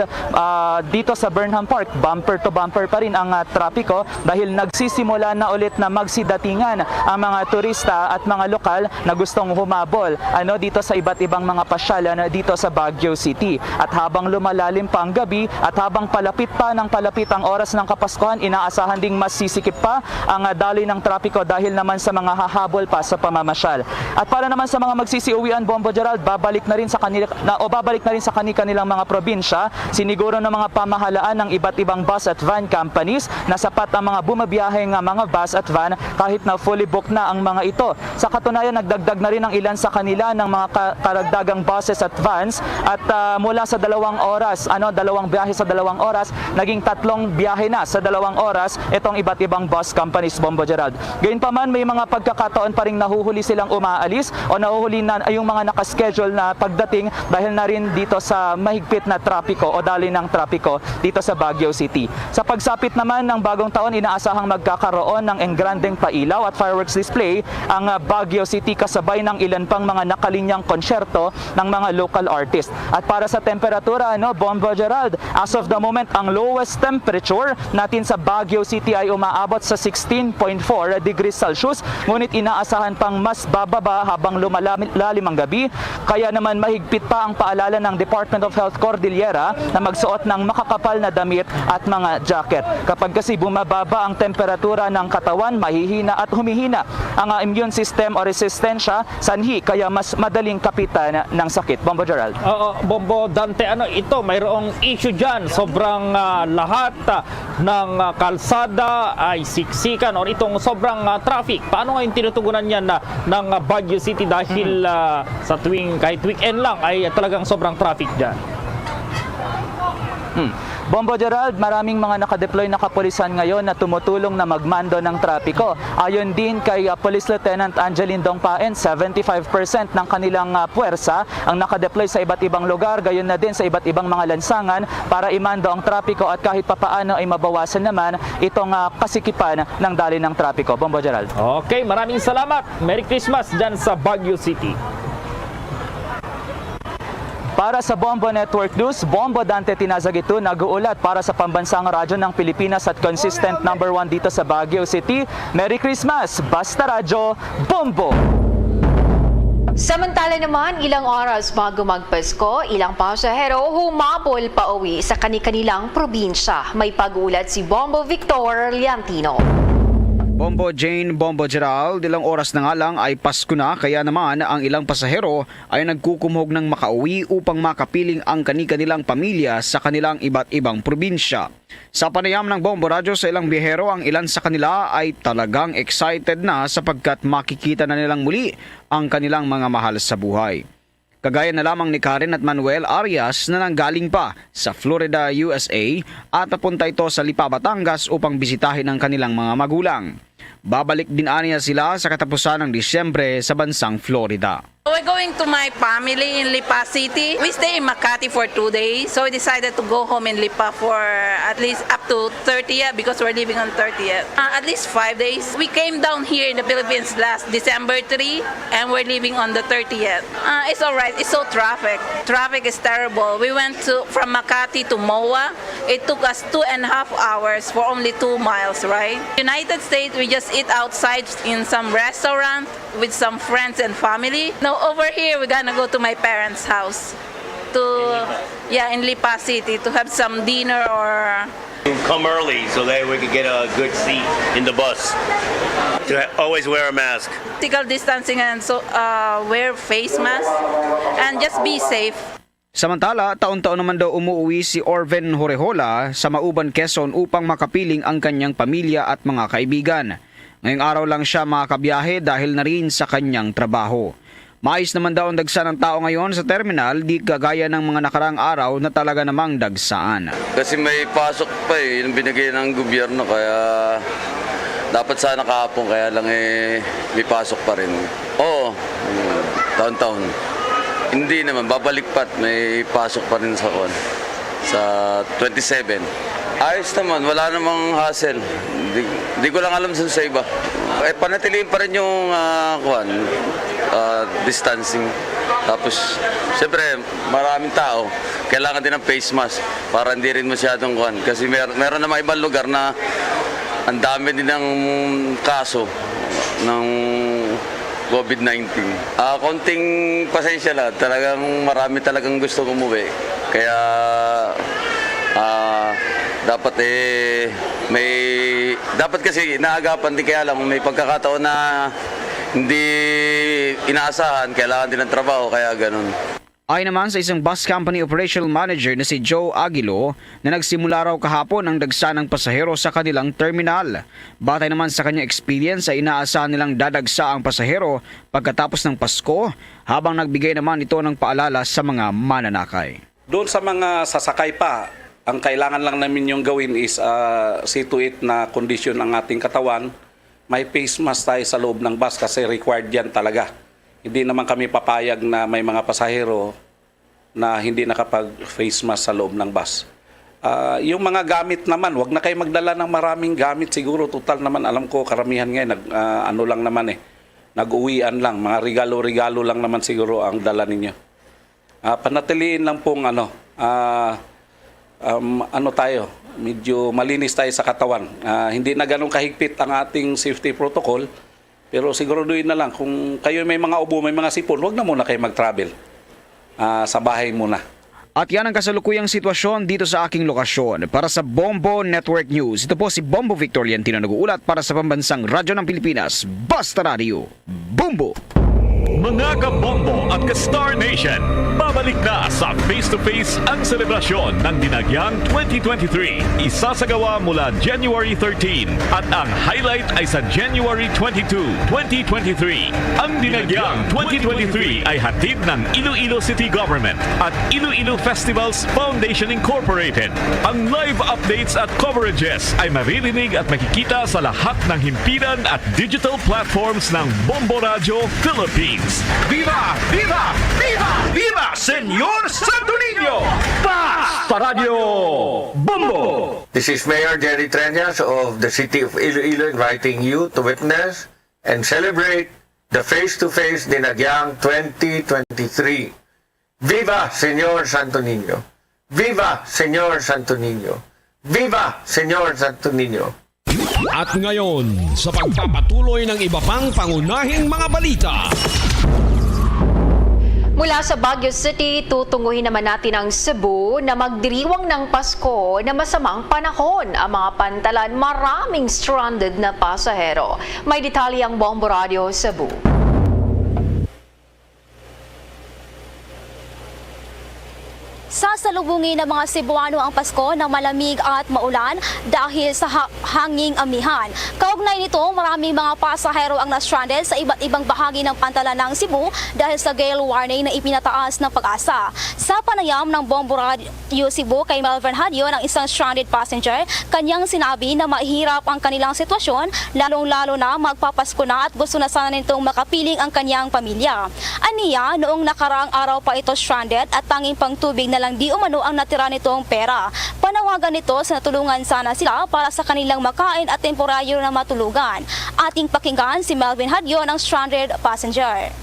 dito sa Burnham Park, bumper to bumper pa rin ang trapiko dahil nagsisimula na ulit na magsidatingan ang mga turista at mga lokal na gustong humabol dito sa iba't ibang mga pasyalan dito sa Baguio City. At habang lumalalim pa ang gabi at habang palapit ang oras ng Kapaskuhan, inaasahan ding mas sisikip pa ang daloy ng trapiko dahil naman sa mga hahabol pa sa pamamasyal. At para naman sa mga magsisiuwian, Bombo Gerald, babalik na rin sa kanilang mga probinsya, siniguro ng mga pamahalaan ng iba't ibang bus at van companies na sapat ang mga bumabiyaheng mga bus at van kahit na fully booked na ang mga ito. Sa katunayan, nagdagdag na rin ang ilan sa kanila ng mga karagdagang buses at vans at mula sa 2 oras, dalawang biyahe sa 2 oras, naging 3 biyahe na sa 2 oras itong iba't ibang bus companies, Bombo Gerald. Gayunpaman, may mga pagkakataon pa ring nahuhuli silang umaalis o nahuhuli na yung mga nakaschedule na pagdating dahil na rin dito sa mahigpit na trapiko o daloy ng trapiko dito sa Baguio City. Sa pagsapit naman ng bagong taon, inaasahang magkakaroon ng engrandeng pailaw at fireworks display ang Baguio City kasabay ng ilan pang mga nakalinyang konsyerto ng mga local artists. At para sa temperatura, Bombo Bombo Gerald. As of the moment, ang lowest temperature natin sa Baguio City ay umaabot sa 16.4 degrees Celsius. Ngunit inaasahan pang mas bababa habang lumalalim ang gabi. Kaya naman mahigpit pa ang paalala ng Department of Health Cordillera na magsuot ng makakapal na damit at mga jacket. Kapag kasi bumababa ang temperatura ng katawan, mahihina at humihina ang immune system o resistensya, sanhi kaya mas madaling kapitan ng sakit. Bombo Gerald. Bombo Dante, ito, mayroong issue dyan. Sobrang lahat ng kalsada ay siksikan or itong sobrang traffic. Paano ngayon tinutugunan yan ng Baguio City dahil sa kahit weekend lang ay talagang sobrang traffic dyan? Bombo Gerald, maraming mga nakadeploy na kapulisan ngayon na tumutulong na magmando ng trapiko. Ayon din kay Police Lieutenant Angeline Dongpaen, 75% ng kanilang puwersa ang nakadeploy sa iba't ibang lugar, gayon na din sa iba't ibang mga lansangan para imando ang trapiko at kahit papaano ay mabawasan naman itong kasikipan ng daloy ng trapiko. Bombo Gerald. Okay, maraming salamat. Merry Christmas dyan sa Baguio City. Para sa Bombo Network News, Bombo Dante Tinazagito nag-uulat para sa pambansang radyo ng Pilipinas at consistent number 1 dito sa Baguio City. Merry Christmas! Basta Radyo, Bombo! Samantala naman, ilang oras bago magpasko, ilang pasahero humabol pa uwi sa kani-kanilang probinsya. May pag-ulat si Bombo Victor Liantino. Bombo Jane, Bombo Gerald, ilang oras na nga lang ay Pasko na kaya naman ang ilang pasahero ay nagkukumhog ng makauwi upang makapiling ang kani-kanilang pamilya sa kanilang iba't ibang probinsya. Sa panayam ng Bombo Radyo sa ilang biyahero, ang ilan sa kanila ay talagang excited na sapagkat makikita na nilang muli ang kanilang mga mahal sa buhay. Kagaya na lamang ni Karen at Manuel Arias na nanggaling pa sa Florida, USA at napunta ito sa Lipa, Batangas upang bisitahin ang kanilang mga magulang. Babalik din aniya sila sa katapusan ng Disyembre sa bansang Florida. We're going to my family in Lipa City. We stay in Makati for 2 days, so we decided to go home in Lipa for at least up to 30th because we're leaving on 30th. At least 5 days. We came down here in the Philippines last December 3 and we're leaving on the 30th. It's alright, it's so traffic. Traffic is terrible. We went from Makati to MOA. It took us 2.5 hours for only 2 miles, right? United States, we just eat outside in some restaurant with some friends and family. Now over here, we're gonna go to my parents' house in Lipa City to have some dinner or come early so that we could get a good seat in the bus. To always wear a mask. Physical distancing and so wear face mask and just be safe. Samantala, taon-taon naman daw umuwi si Orven Horehola sa Mauban, Quezon upang makapiling ang kanyang pamilya at mga kaibigan. Ngayong araw lang siya makakabiyahe dahil na rin sa kanyang trabaho. Maayos naman daw ang dagsa ng tao ngayon sa terminal, di kagaya ng mga nakaraang araw na talaga namang dagsaan. Kasi may pasok pa yung binigay ng gobyerno kaya dapat sana kahapon kaya lang may pasok pa rin. Oo, taon-taon. Hindi naman, babalik pat, may pasok pa rin sa 27. Ayos naman, wala namang hassle. Di ko lang alam sa iba. Panatiliin pa rin yung distancing. Tapos, siyempre, maraming tao. Kailangan din ng face mask para hindi rin masyadong Kasi meron naman ibang lugar na ang dami din ng kaso ng COVID-19. Konting pasensya lang. Talagang marami talagang gusto umuwi. Kaya dapat dapat kasi naagapan din kaya lang may pagkakataon na hindi inaasahan, kailangan din ng trabaho kaya ganun. Ayon naman sa isang bus company operational manager na si Joe Aguilo na nagsimula raw kahapon ang dagsa ng pasahero sa kanilang terminal. Batay naman sa kanyang experience ay inaasahan nilang dadagsa ang pasahero pagkatapos ng Pasko habang nagbigay naman ito ng paalala sa mga mananakay. Doon sa mga sasakay pa, ang kailangan lang namin yung gawin is see to it na kondisyon ng ating katawan. May face mask tayo sa loob ng bus kasi required yan talaga. Hindi naman kami papayag na may mga pasahero na hindi nakapag-face mask sa loob ng bus. Yung mga gamit naman, wag na kayo magdala ng maraming gamit siguro. Total naman, alam ko karamihan ngayon, lang naman nag-uwian lang. Mga regalo-regalo lang naman siguro ang dala ninyo. Panatiliin lang pong medyo malinis tayo sa katawan. Hindi na ganun kahigpit ang ating safety protocol, pero siguraduhin na lang kung kayo may mga ubo, may mga sipon, huwag na muna kayo mag-travel. Sa bahay muna. At yan ang kasalukuyang sitwasyon dito sa aking lokasyon. Para sa Bombo Network News, ito po si Bombo Victoriantino nag-uulat para sa Pambansang Radyo ng Pilipinas, Basta Radio, Bombo! Mga kabombo at ka-Star Nation, babalik na sa face-to-face ang selebrasyon ng Dinagyang 2023. Isasagawa mula January 13 at ang highlight ay sa January 22, 2023. Ang Dinagyang 2023 ay hatid ng Iloilo City Government at Iloilo Festivals Foundation Incorporated. Ang live updates at coverages ay maririnig at makikita sa lahat ng himpilan at digital platforms ng Bombo Radio Philippines. Viva! Viva! Viva! Viva! Senyor Santo Niño! Basta Radio Bombo! This is Mayor Jerry Treñas of the City of Iloilo inviting you to witness and celebrate the face-to-face Dinagyang 2023. Viva Senyor Santo Niño! Viva Senyor Santo Niño! Viva Senyor Santo Niño! At ngayon, sa pagpapatuloy ng iba pang pangunahing mga balita. Mula sa Baguio City, tutunguhin naman natin ang Cebu na magdiriwang ng Pasko na masamang panahon. Ang mga pantalan, maraming stranded na pasahero. May detalye ang Bombo Radio Cebu. Sasalubungin ng mga Cebuano ang Pasko ng malamig at maulan dahil sa hanging amihan. Kaugnay nito, maraming mga pasahero ang na-stranded sa iba't ibang bahagi ng pantalan ng Cebu dahil sa gale warning na ipinataas ng Pag-asa. Sa panayam ng Bombo Radio Cebu kay Melvin Hadyo ng isang stranded passenger, kanyang sinabi na mahirap ang kanilang sitwasyon, lalong-lalo na magpapasko na at gusto na sana nitong makapiling ang kanyang pamilya. Aniya, noong nakaraang araw pa ito stranded at tanging pangtubig na lang di umano ang natira nitong pera. Panawagan nito sa natulungan sana sila para sa kanilang makain at temporaryo na matulugan. Ating pakinggan si Melvin Hadyo ng stranded passenger.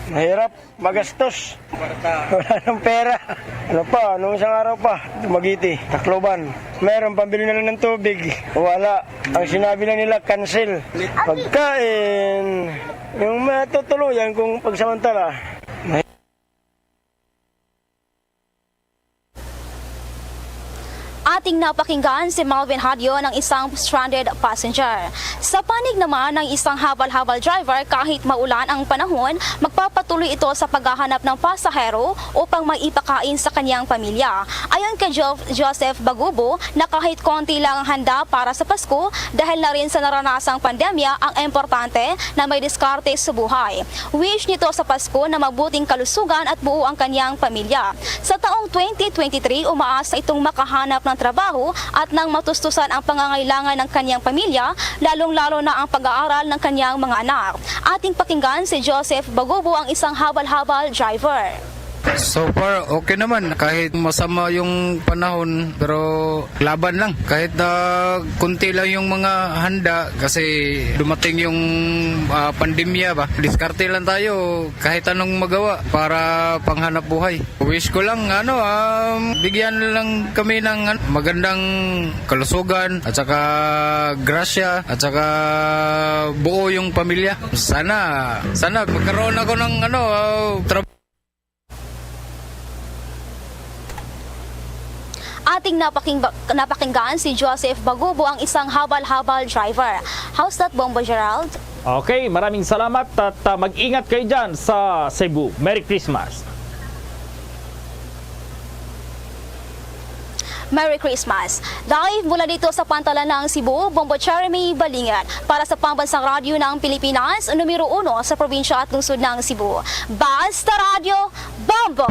Mahirap, magastos. Wala ng pera. Nung isang araw pa, Dumaguete, Tacloban. Meron, pambili na lang ng tubig. Wala. Ang sinabi lang nila, cancel. Pagkain, yung matutuluyan kung pagsamantala. Ating napakinggan si Melvin Hadyo ng isang stranded passenger. Sa panig naman ng isang habal-habal driver, kahit maulan ang panahon, magpapatuloy ito sa paghahanap ng pasahero upang maipakain sa kanyang pamilya. Ayon kay Joseph Bagubo, na kahit konti lang ang handa para sa Pasko dahil na rin sa naranasang pandemya, ang importante na may diskarte sa buhay. Wish nito sa Pasko na mabuting kalusugan at buo ang kanyang pamilya. Sa taong 2023, umaasa itong makahanap ng trabaho at nang matustusan ang pangangailangan ng kanyang pamilya, lalong-lalo na ang pag-aaral ng kanyang mga anak. Ating pakinggan si Joseph Bagubo, ang isang habal-habal driver. So far, okay naman. Kahit masama yung panahon, pero laban lang. Kahit kunti lang yung mga handa kasi dumating yung pandemya ba. Diskarte lang tayo kahit anong magawa para panghanap buhay. Wish ko lang, bigyan lang kami ng magandang kalusugan at saka grasya at saka buo yung pamilya. Sana magkaroon ako ng trabaho. Ating napakinggan si Joseph Bagubo, ang isang habal-habal driver. How's that, Bombo Gerald? Okay, maraming salamat at mag-ingat kayo dyan sa Cebu. Merry Christmas! Merry Christmas! Live mula dito sa pantalan ng Cebu, Bombo Jeremy Balingat para sa Pambansang Radyo ng Pilipinas, numero 1 sa probinsya at lungsod ng Cebu. Basta Radio, Bombo!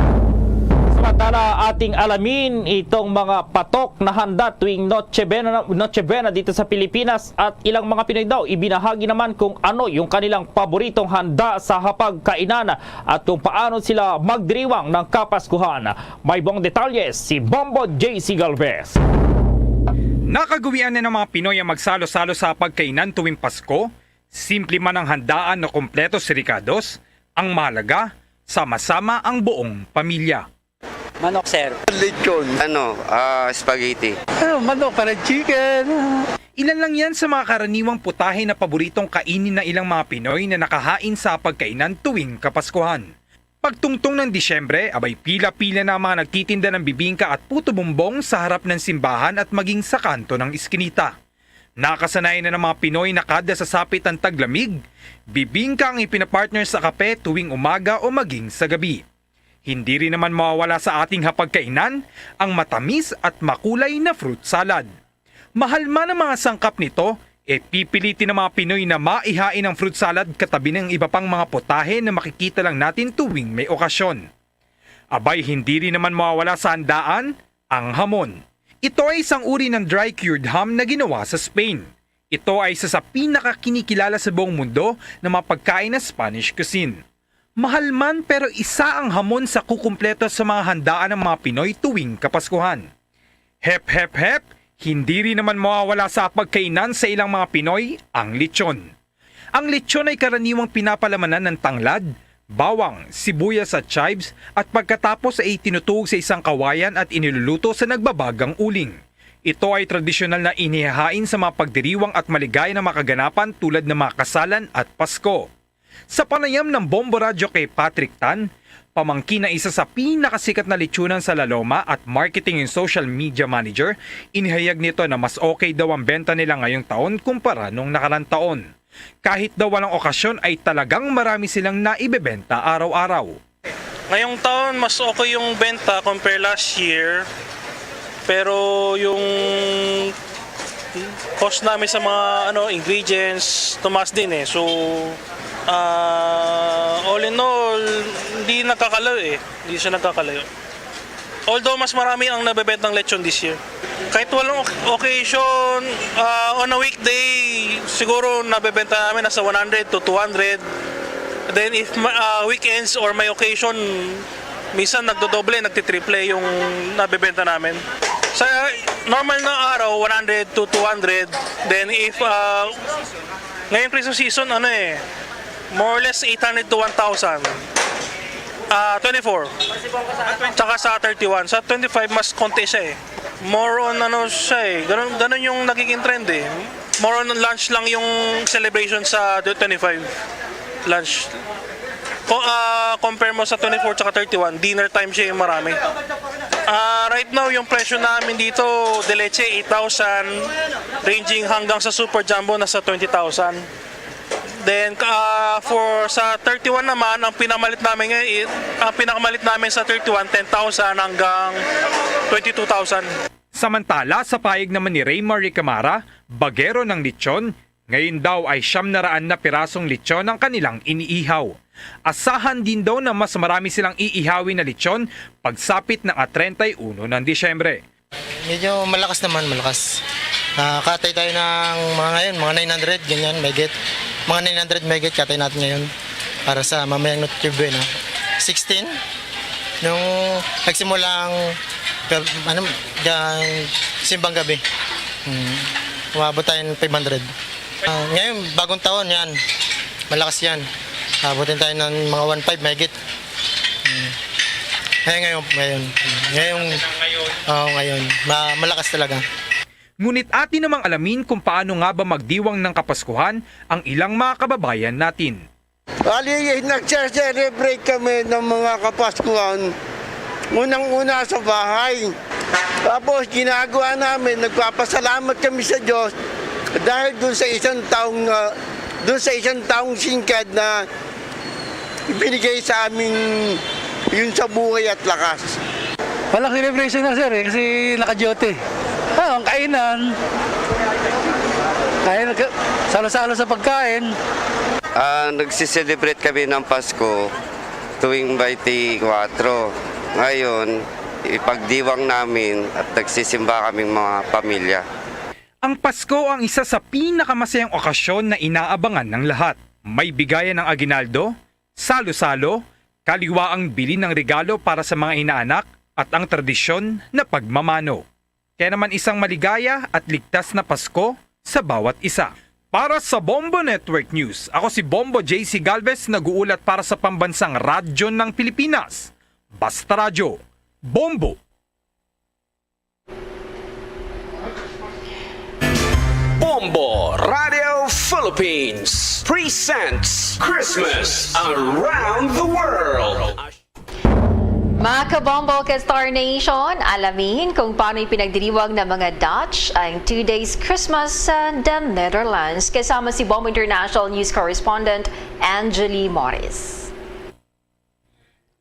Samantala, ating alamin itong mga patok na handa tuwing Noche Buena dito sa Pilipinas, at ilang mga Pinoy daw ibinahagi naman kung ano yung kanilang paboritong handa sa hapagkainan at kung paano sila magdiriwang ng Kapaskuhan. May buong detalye si Bombo JC Galvez. Nakagawian na ng mga Pinoy ang magsalo-salo sa pagkainan tuwing Pasko. Simple man ang handaan na kompleto si Ricados, ang mahalaga, sama-sama ang buong pamilya. Manok, sir. Lechon. Spaghetti. Manok, parang chicken. Ilan lang yan sa mga karaniwang putahe na paboritong kainin ng ilang mga Pinoy na nakahain sa pagkainan tuwing Kapaskuhan. Pagtungtong ng Disyembre, abay pila-pila na mga nagtitinda ng bibingka at puto bumbong sa harap ng simbahan at maging sa kanto ng iskinita. Nakasanayan na ng mga Pinoy na kada sasapit ang taglamig, bibingka ang ipinapartner sa kape tuwing umaga o maging sa gabi. Hindi rin naman mawawala sa ating hapagkainan ang matamis at makulay na fruit salad. Mahal man ang mga sangkap nito, pipilitin ng mga Pinoy na maihain ang fruit salad katabi ng iba pang mga potahe na makikita lang natin tuwing may okasyon. Abay, hindi rin naman mawawala sa handaan ang hamon. Ito ay isang uri ng dry-cured ham na ginawa sa Spain. Ito ay isa sa pinakakinikilala sa buong mundo na mga pagkain na Spanish cuisine. Mahal man pero isa ang hamon sa kukumpleto sa mga handaan ng mga Pinoy tuwing Kapaskuhan. Hep hep hep, hindi rin naman mawawala sa pagkainan sa ilang mga Pinoy ang lechon. Ang lechon ay karaniwang pinapalamanan ng tanglad, bawang, sibuyas at chives at pagkatapos ay tinutuog sa isang kawayan at iniluluto sa nagbabagang uling. Ito ay tradisyonal na inihahain sa mga pagdiriwang at maligaya na makaganapan tulad ng mga kasalan at Pasko. Sa panayam ng Bombo Radyo kay Patrick Tan, pamangkin na isa sa pinakasikat na lechonan sa La Loma at marketing and social media manager, inihayag nito na mas okay daw ang benta nila ngayong taon kumpara nung nakarang taon. Kahit daw walang okasyon ay talagang marami silang naibebenta araw-araw. Ngayong taon mas okay yung benta compare last year. Pero yung cost namin sa mga ingredients tumaas din eh. So all in all, hindi nakakalayo eh. Hindi siya nakakalayo. Although mas marami ang nabebentang lechon this year. Kahit walang occasion, on a weekday, siguro nabebenta namin nasa 100 to 200. Then if weekends or may occasion, minsan nagdodoble, nagtitriple yung nabebenta namin. Sa normal na araw, 100 to 200. Then if ngayong Christmas season, more or less 800 to 1,000. 24. Tsaka sa 31. Sa 25 mas konti siya eh. More on siya eh. Ganun yung nagiging trend eh. More on lunch lang yung celebration sa 25. Lunch. Compare mo sa 24 tsaka 31, dinner time siya yung marami. Right now, yung presyo namin dito, de leche 8,000, ranging hanggang sa super jumbo nasa 20,000. Then for sa 31 naman, ang pinamalit namin ngayon, ang pinakamalit namin sa 31, 10,000 hanggang 22,000. Samantala, sa payag naman ni Raymar Ricamara, bagero ng lechon, ngayon daw ay 900 na pirasong lechon ang kanilang iniihaw. Asahan din daw na mas marami silang iihawin na lechon pagsapit ng 31 ng Disyembre. Medyo malakas naman, malakas. Nakakatay tayo ng mga ngayon, mga 900, ganyan, may get. Mga 900 megit katay natin ngayon para sa mamayang Noche Buena. 16, nung nagsimulang simbang gabi, umabot tayo ng 500. Ngayon, bagong taon yan, malakas yan. Abutin tayo ng mga 1.5 megit. Ngayon, malakas talaga. Ngunit atin namang alamin kung paano nga ba magdiwang ng Kapaskuhan ang ilang mga kababayan natin. Nag-celebrate kami ng mga Kapaskuhan. Unang-una sa bahay. Tapos ginagawa namin, nagpapasalamat kami sa Diyos dahil doon sa isang taong singkad na ibinigay sa amin yun sa buhay at lakas. Walang celebration na sir kasi naka-duty. Ang kainan. Salo-salo sa pagkain. Nagsiselebrate kami ng Pasko tuwing 24. Ngayon, ipagdiwang namin at nagsisimba kaming mga pamilya. Ang Pasko ang isa sa pinakamasayang okasyon na inaabangan ng lahat. May bigayan ng aginaldo, salo-salo, kaliwaang bili ng regalo para sa mga inaanak at ang tradisyon na pagmamano. Kaya naman isang maligaya at ligtas na Pasko sa bawat isa. Para sa Bombo Network News, ako si Bombo JC Galvez, nag-uulat para sa pambansang radyo ng Pilipinas. Basta Radyo, Bombo. Bombo Radio Philippines presents Christmas Around the World. Mga kabombo ka Star Nation, alamin kung paano ipinagdiriwang ng mga Dutch ang 2 days Christmas sa the Netherlands. Kasama si Bombo International News Correspondent Angeli Morris.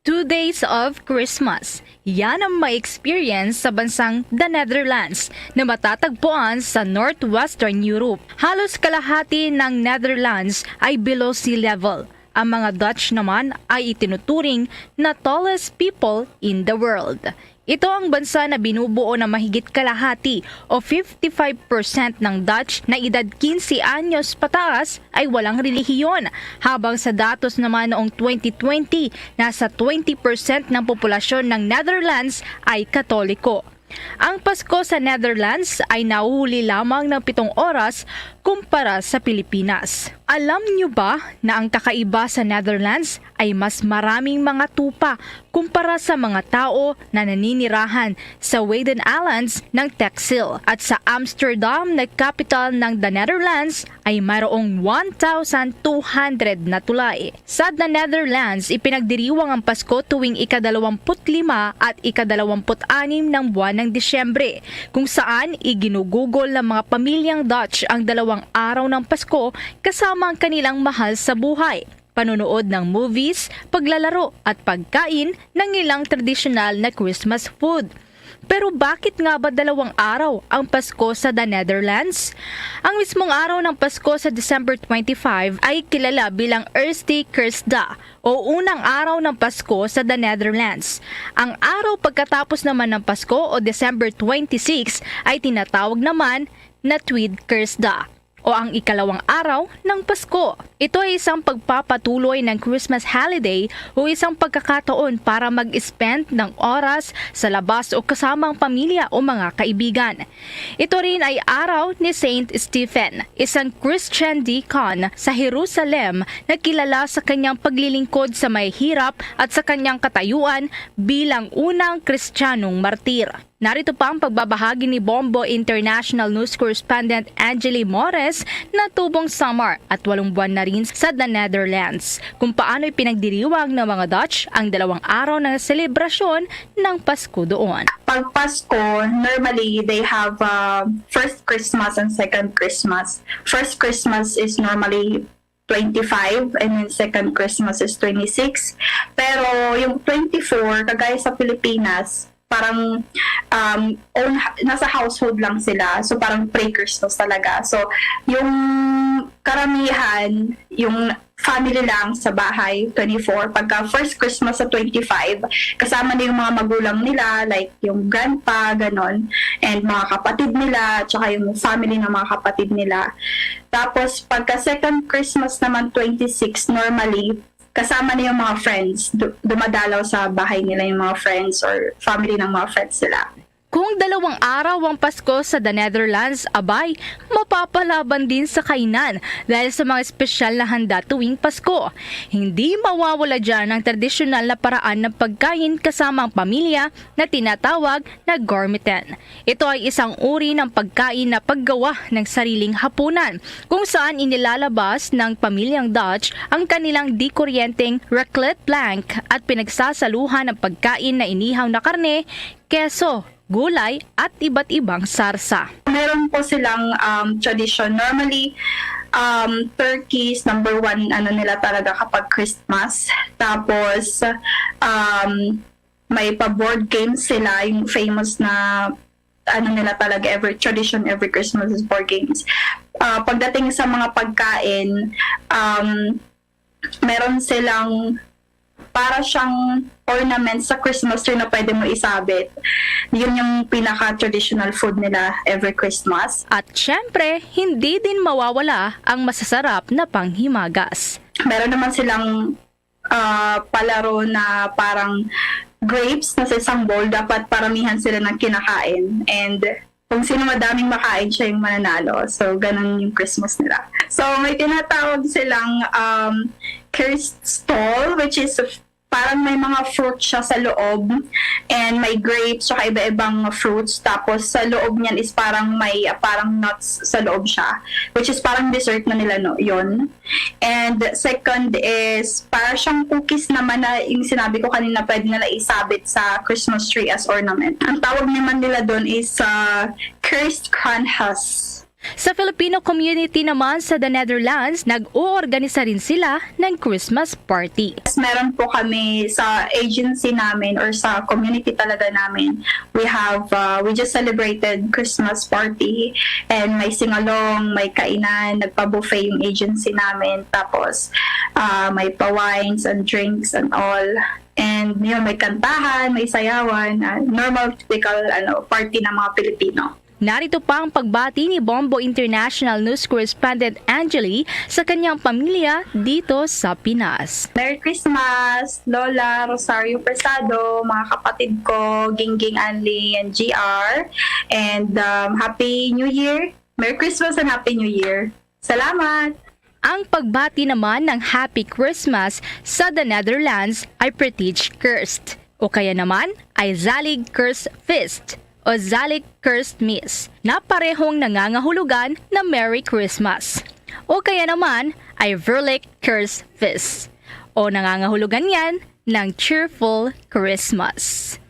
2 days of Christmas. Yan ang may experience sa bansang the Netherlands na matatagpuan sa Northwestern Europe. Halos kalahati ng Netherlands ay below sea level. Ang mga Dutch naman ay itinuturing na tallest people in the world. Ito ang bansa na binubuo na mahigit kalahati o 55% ng Dutch na edad 15 anyos pataas ay walang relihiyon, habang sa datos naman noong 2020, nasa 20% ng populasyon ng Netherlands ay Katoliko. Ang Pasko sa Netherlands ay nauhuli lamang ng 7 oras kumpara sa Pilipinas. Alam niyo ba na ang kakaiba sa Netherlands ay mas maraming mga tupa kumpara sa mga tao na naninirahan sa Wadden Islands ng Texel, at sa Amsterdam na capital ng the Netherlands ay mayroong 1,200 na tulay. Sa the Netherlands, ipinagdiriwang ang Pasko tuwing ika-25 at ika-26 ng buwan ng Disyembre, kung saan iginugugol ng mga pamilyang Dutch ang 2 araw ng Pasko kasama ang kanilang mahal sa buhay, panonood ng movies, paglalaro at pagkain ng ilang tradisyonal na Christmas food. Pero bakit nga ba 2 araw ang Pasko sa the Netherlands? Ang mismong araw ng Pasko sa December 25 ay kilala bilang Eerste Kerstdag o unang araw ng Pasko sa the Netherlands. Ang araw pagkatapos naman ng Pasko o December 26 ay tinatawag naman na Tweede Kerstdag o ang ikalawang araw ng Pasko. Ito ay isang pagpapatuloy ng Christmas holiday o isang pagkakataon para mag-spend ng oras sa labas o kasama ang pamilya o mga kaibigan. Ito rin ay araw ni Saint Stephen, isang Christian deacon sa Jerusalem na kilala sa kanyang paglilingkod sa mahihirap at sa kanyang katayuan bilang unang Kristiyanong martir. Narito pa ang pagbabahagi ni Bombo International News Correspondent Angeli Morris na tubong summer at 8 buwan na rin sa the Netherlands, kung paano ipinagdiriwang ng mga Dutch ang 2 araw ng selebrasyon ng Pasko doon. Pag Pasko, normally they have first Christmas and second Christmas. First Christmas is normally 25 and then second Christmas is 26. Pero yung 24, kagaya sa Pilipinas, parang nasa household lang sila. So parang pre-Christmas talaga. So yung karamihan, yung family lang sa bahay, 24. Pagka first Christmas sa 25, kasama na yung mga magulang nila, like yung grandpa, ganon, and mga kapatid nila, tsaka yung family ng mga kapatid nila. Tapos pagka second Christmas naman, 26, normally, kasama na yung mga friends, dumadalaw sa bahay nila yung mga friends or family ng mga friends nila. Kung 2 araw ang Pasko sa the Netherlands, abay, mapapalaban din sa kainan dahil sa mga espesyal na handa tuwing Pasko. Hindi mawawala dyan ang tradisyonal na paraan ng pagkain kasama ang pamilya na tinatawag na gourmetten. Ito ay isang uri ng pagkain na paggawa ng sariling hapunan, kung saan inilalabas ng pamilyang Dutch ang kanilang di-kuryenteng raclette blanc at pinagsasaluhan ng pagkain na inihaw na karne, keso, gulay at iba't ibang sarsa. Meron po silang tradition. Normally, turkeys, number 1 nila talaga kapag Christmas. Tapos, may pa-board games sila, yung famous na nila talaga, tradition every Christmas is board games. Pagdating sa mga pagkain, meron silang para siyang ornament sa Christmas tree na pwede mo isabit. Yun yung pinaka-traditional food nila every Christmas. At syempre, hindi din mawawala ang masasarap na panghimagas. Meron naman silang palaro na parang grapes na sa isang bowl. Dapat paramihan sila ng kinakain. And kung sino madaming makain, siya yung mananalo. So, ganun yung Christmas nila. So, may tinatawag silang Kerststol, which is parang may mga fruit siya sa loob and may grapes saka iba-ibang fruits, tapos sa loob niyan is parang may parang nuts sa loob siya, which is parang dessert na nila yon. And second is para siyang cookies naman na yung sinabi ko kanina, pwede nila isabit sa Christmas tree as ornament. Ang tawag naman nila doon is cursed kranjas. Sa Filipino community naman sa the Netherlands, nag-oorganisa rin sila ng Christmas party. Meron po kami sa agency namin or sa community talaga namin. We just celebrated Christmas party and may singalong, may kainan, nagpa-buffet yung agency namin. Tapos may pa-wines and drinks and all. And yun, may kantahan, may sayawan, normal typical party ng mga Pilipino. Narito pa ang pagbati ni Bombo International News Correspondent Angeli sa kanyang pamilya dito sa Pinas. Merry Christmas, Lola, Rosario Persado, mga kapatid ko, Gingging, Anli, and GR. And Happy New Year. Merry Christmas and Happy New Year. Salamat! Ang pagbati naman ng Happy Christmas sa the Netherlands ay Prettige Kerst, o kaya naman ay Zalig Kerstfeest o Zalig Kerstmis, na parehong nangangahulugan na Merry Christmas. O kaya naman ay Verlik Kerstfeest, o nangangahulugan yan ng Cheerful Christmas.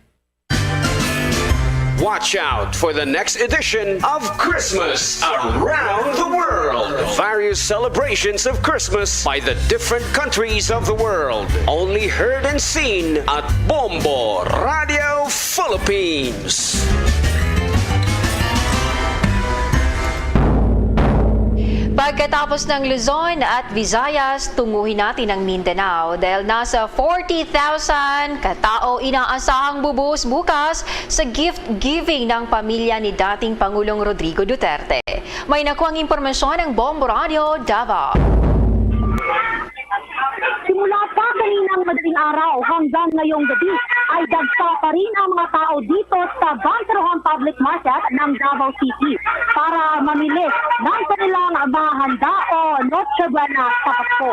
Watch out for the next edition of Christmas Around the World. Various celebrations of Christmas by the different countries of the world. Only heard and seen at Bombo Radio Philippines. Pagkatapos ng Luzon at Visayas, tunguhin natin ang Mindanao dahil nasa 40,000 katao inaasahang bubuhos bukas sa gift giving ng pamilya ni dating Pangulong Rodrigo Duterte. May nakuhang impormasyon ng Bombo Radio Davao. Simula pa kaninang madaling araw hanggang ngayong gabi ay dagsa pa rin ang mga tao dito sa Banterohan Public Market ng Davao City para mamili ng kanilang mga handa o Noche Buena sa Pasko.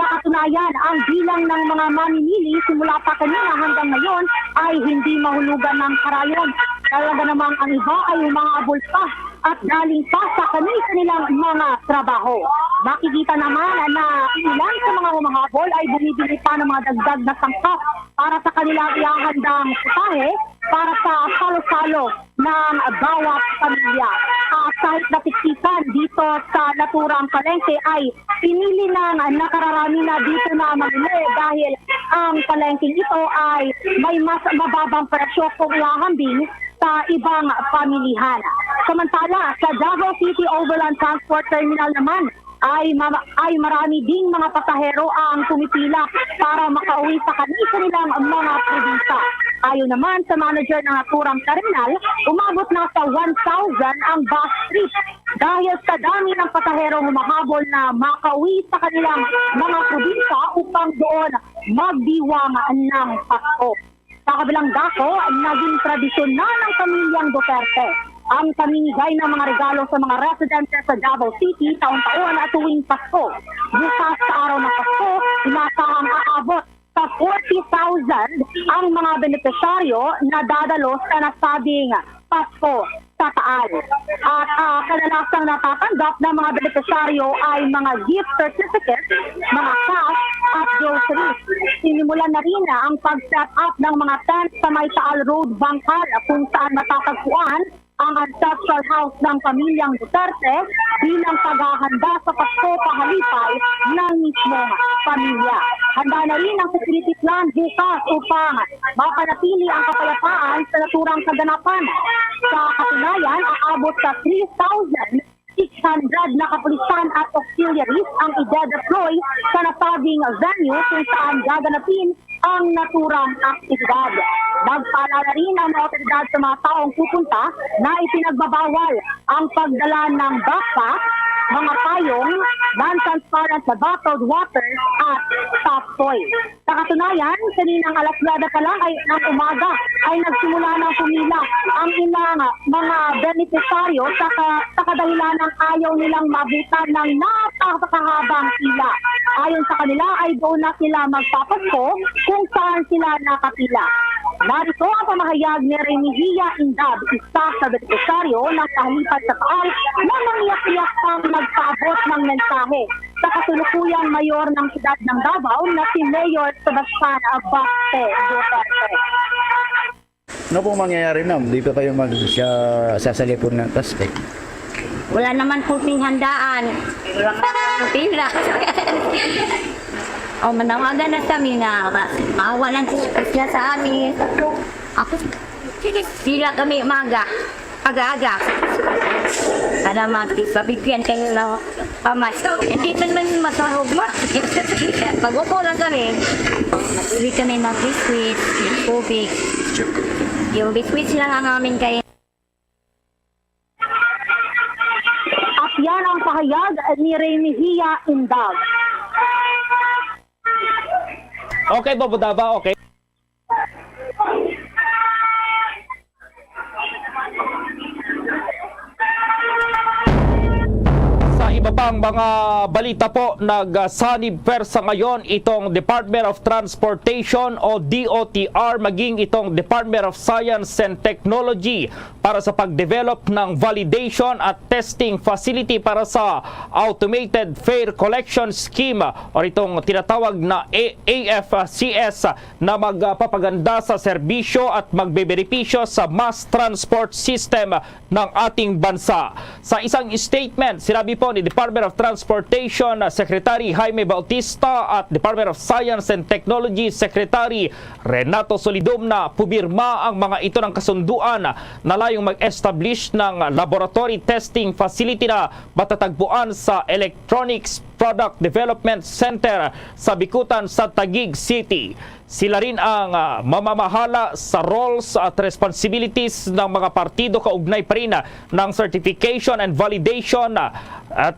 Sa katunayan, ang bilang ng mga mamimili simula pa kanina hanggang ngayon ay hindi mahulugan ng karayon. Talaga namang ang iba ay umaabol pa at galing pa sa kanilang mga trabaho. Makikita naman na ilan sa mga humahabol ay bumibili pa ng mga dagdag na sangkap para sa kanilang ihahandang putahe para sa salo-salo ng bawat pamilya. Kahit natiksikan dito sa naturang palengke ay pinili ng nakararami na dito na mamili dahil ang palengke ito ay may mas mababang presyo kung ihahambing sa ibang pamilihan. Samantala, sa Davao City Overland Transport Terminal naman ay marami ding mga pasahero ang pumipila para makauwi sa kanilang mga probinsya. Ayon naman sa manager ng naturang terminal, umabot na sa 1,000 ang bus trip dahil sa dami ng pasahero humahabol na makauwi sa kanilang mga probinsya upang doon magdiwang ng Pasko. Sa kabilang dako, naging tradisyon na ng pamilyang Duterte ang pamimigay ng mga regalo sa mga residente sa Davao City taon-taon at tuwing Pasko. Bukas sa araw ng Pasko, inasahang aabot sa 40,000 ang mga benepisyaryo na dadalo sa nasabing Pasko sa Taal. At kadalasang natatanggap ng mga benepisyaryo ay mga gift certificates, mga cash at groceries. Sinimulan na rin ang pag-set up ng mga tent sa May Taal Road, Bangkal kung saan matatagpuan ang ancestral house ng pamilyang Duterte bilang paghahanda sa Pasko pahalipay ng mismong pamilya. Handa na rin ang security plan bukas upang mapanatili ang kapayapaan sa naturang kaganapan. Sa katunayan, aabot sa 3,600 na kapulisan at auxiliaries ang i-deploy sa nasabing venue kung saan gaganapin ang naturang aktibidad. Nagpaalala rin ang mga otoridad sa mga taong pupunta na ipinagbabawal ang pagdala ng backpack, mga payong, non-transparent na bottled water at soft toy. Sa katunayan, kaninang alas 9 pa lang ng umaga ay nagsimula ng pumila ang ilang mga benepisaryo sa kadahilan ng ayaw nilang mabutan ng napakahabang pila. Ayon sa kanila ay doon na sila magpapasko kung saan sila nakapila. Narito ang pamahayag ni Remigía Indab, isa sa benepisaryo ng kahalipan sa Taal na nangiyak-iyak pang nagpaabot ng mensahe sa kasulukuyang mayor ng siyudad ng Davao na si Mayor Sebastian Abaste Duterte. Ano pong mangyayari na? Di pa kayo magsasalipon ng plastic? Wala naman po handaan. Wala naman pila. O manawagan na kami na mawalan siya sa amin. Ako, pila kami umaga, aga-aga. Para mapipabigyan kayo na pamas. Hindi naman masahog mo. Pag-upo lang kami, matuloy kami ng biscuit, tubig. Yung biscuit lang ang amin kayo. At yan ang pahayag ni Remigía Indab. Okay, Bobo Dava, okay. Sa iba pang mga balita po, nagsanib persa ngayon itong Department of Transportation o DOTR maging itong Department of Science and Technology para sa pag-develop ng validation at testing facility para sa Automated Fare Collection Scheme o itong tinatawag na AFCS na magpapaganda sa serbisyo at magbebenepisyo sa mass transport system ng ating bansa. Sa isang statement, sinabi po ni Department of Transportation Secretary Jaime Bautista at Department of Science and Technology Secretary Renato Solidum na pumirma ang mga ito ng kasunduan na layong mag-establish ng laboratory testing facility na matatagpuan sa Electronics Product Development Center sa Bikutan sa Taguig City. Sila rin ang mamamahala sa roles at responsibilities ng mga partido kaugnay pa rin ng certification and validation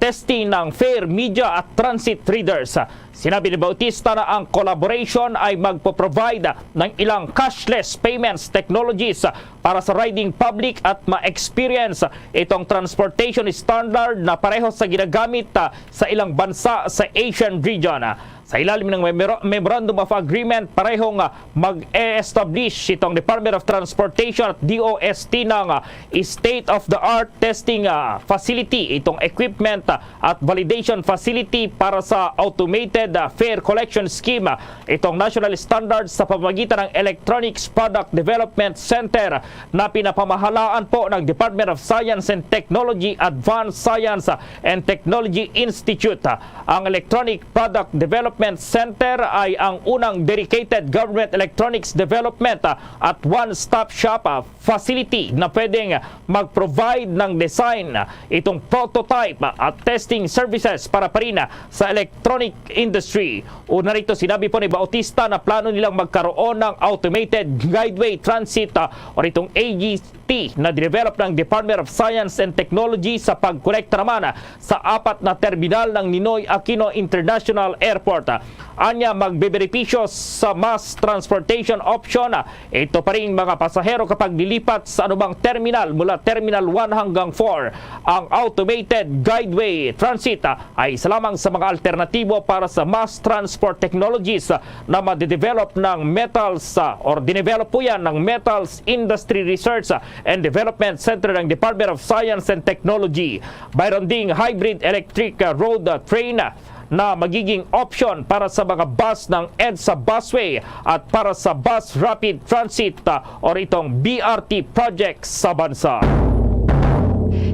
testing ng fare, media at transit readers. Sinabi ni Bautista na ang collaboration ay magpo-provide ng ilang cashless payments technologies para sa riding public at ma-experience itong transportation standard na pareho sa ginagamit sa ilang bansa sa Asian region. Sa ilalim ng Memorandum of Agreement, parehong mag-e-establish itong Department of Transportation at DOST ng state-of-the-art testing facility, itong equipment at validation facility para sa Automated Fare Collection Scheme, itong national standards sa pamamagitan ng Electronics Product Development Center na pinapamahalaan po ng Department of Science and Technology, Advanced Science and Technology Institute. Ang Electronic Product Development Center ay ang unang dedicated government electronics development at one-stop shop facility na pwedeng mag-provide ng design, itong prototype at testing services para pa rin sa electronic industry. Una rito, sinabi po ni Bautista na plano nilang magkaroon ng automated guideway transit o itong AGT na develop ng Department of Science and Technology sa pagkolekta naman sa 4 na terminal ng Ninoy Aquino International Airport. Anya, magbebenepisyo sa mass transportation option ito pa rin mga pasahero kapag lilipat sa anumang terminal mula Terminal 1 hanggang 4. Ang automated guideway transit ay isa lamang sa mga alternatibo para sa mass transport technologies na madedevelop ng metals or dinevelop po yan ng Metals Industry Research and Development Center ng Department of Science and Technology. Mayroon ding hybrid electric road train na magiging option para sa mga bus ng EDSA Busway at para sa Bus Rapid Transit o itong BRT project sa bansa.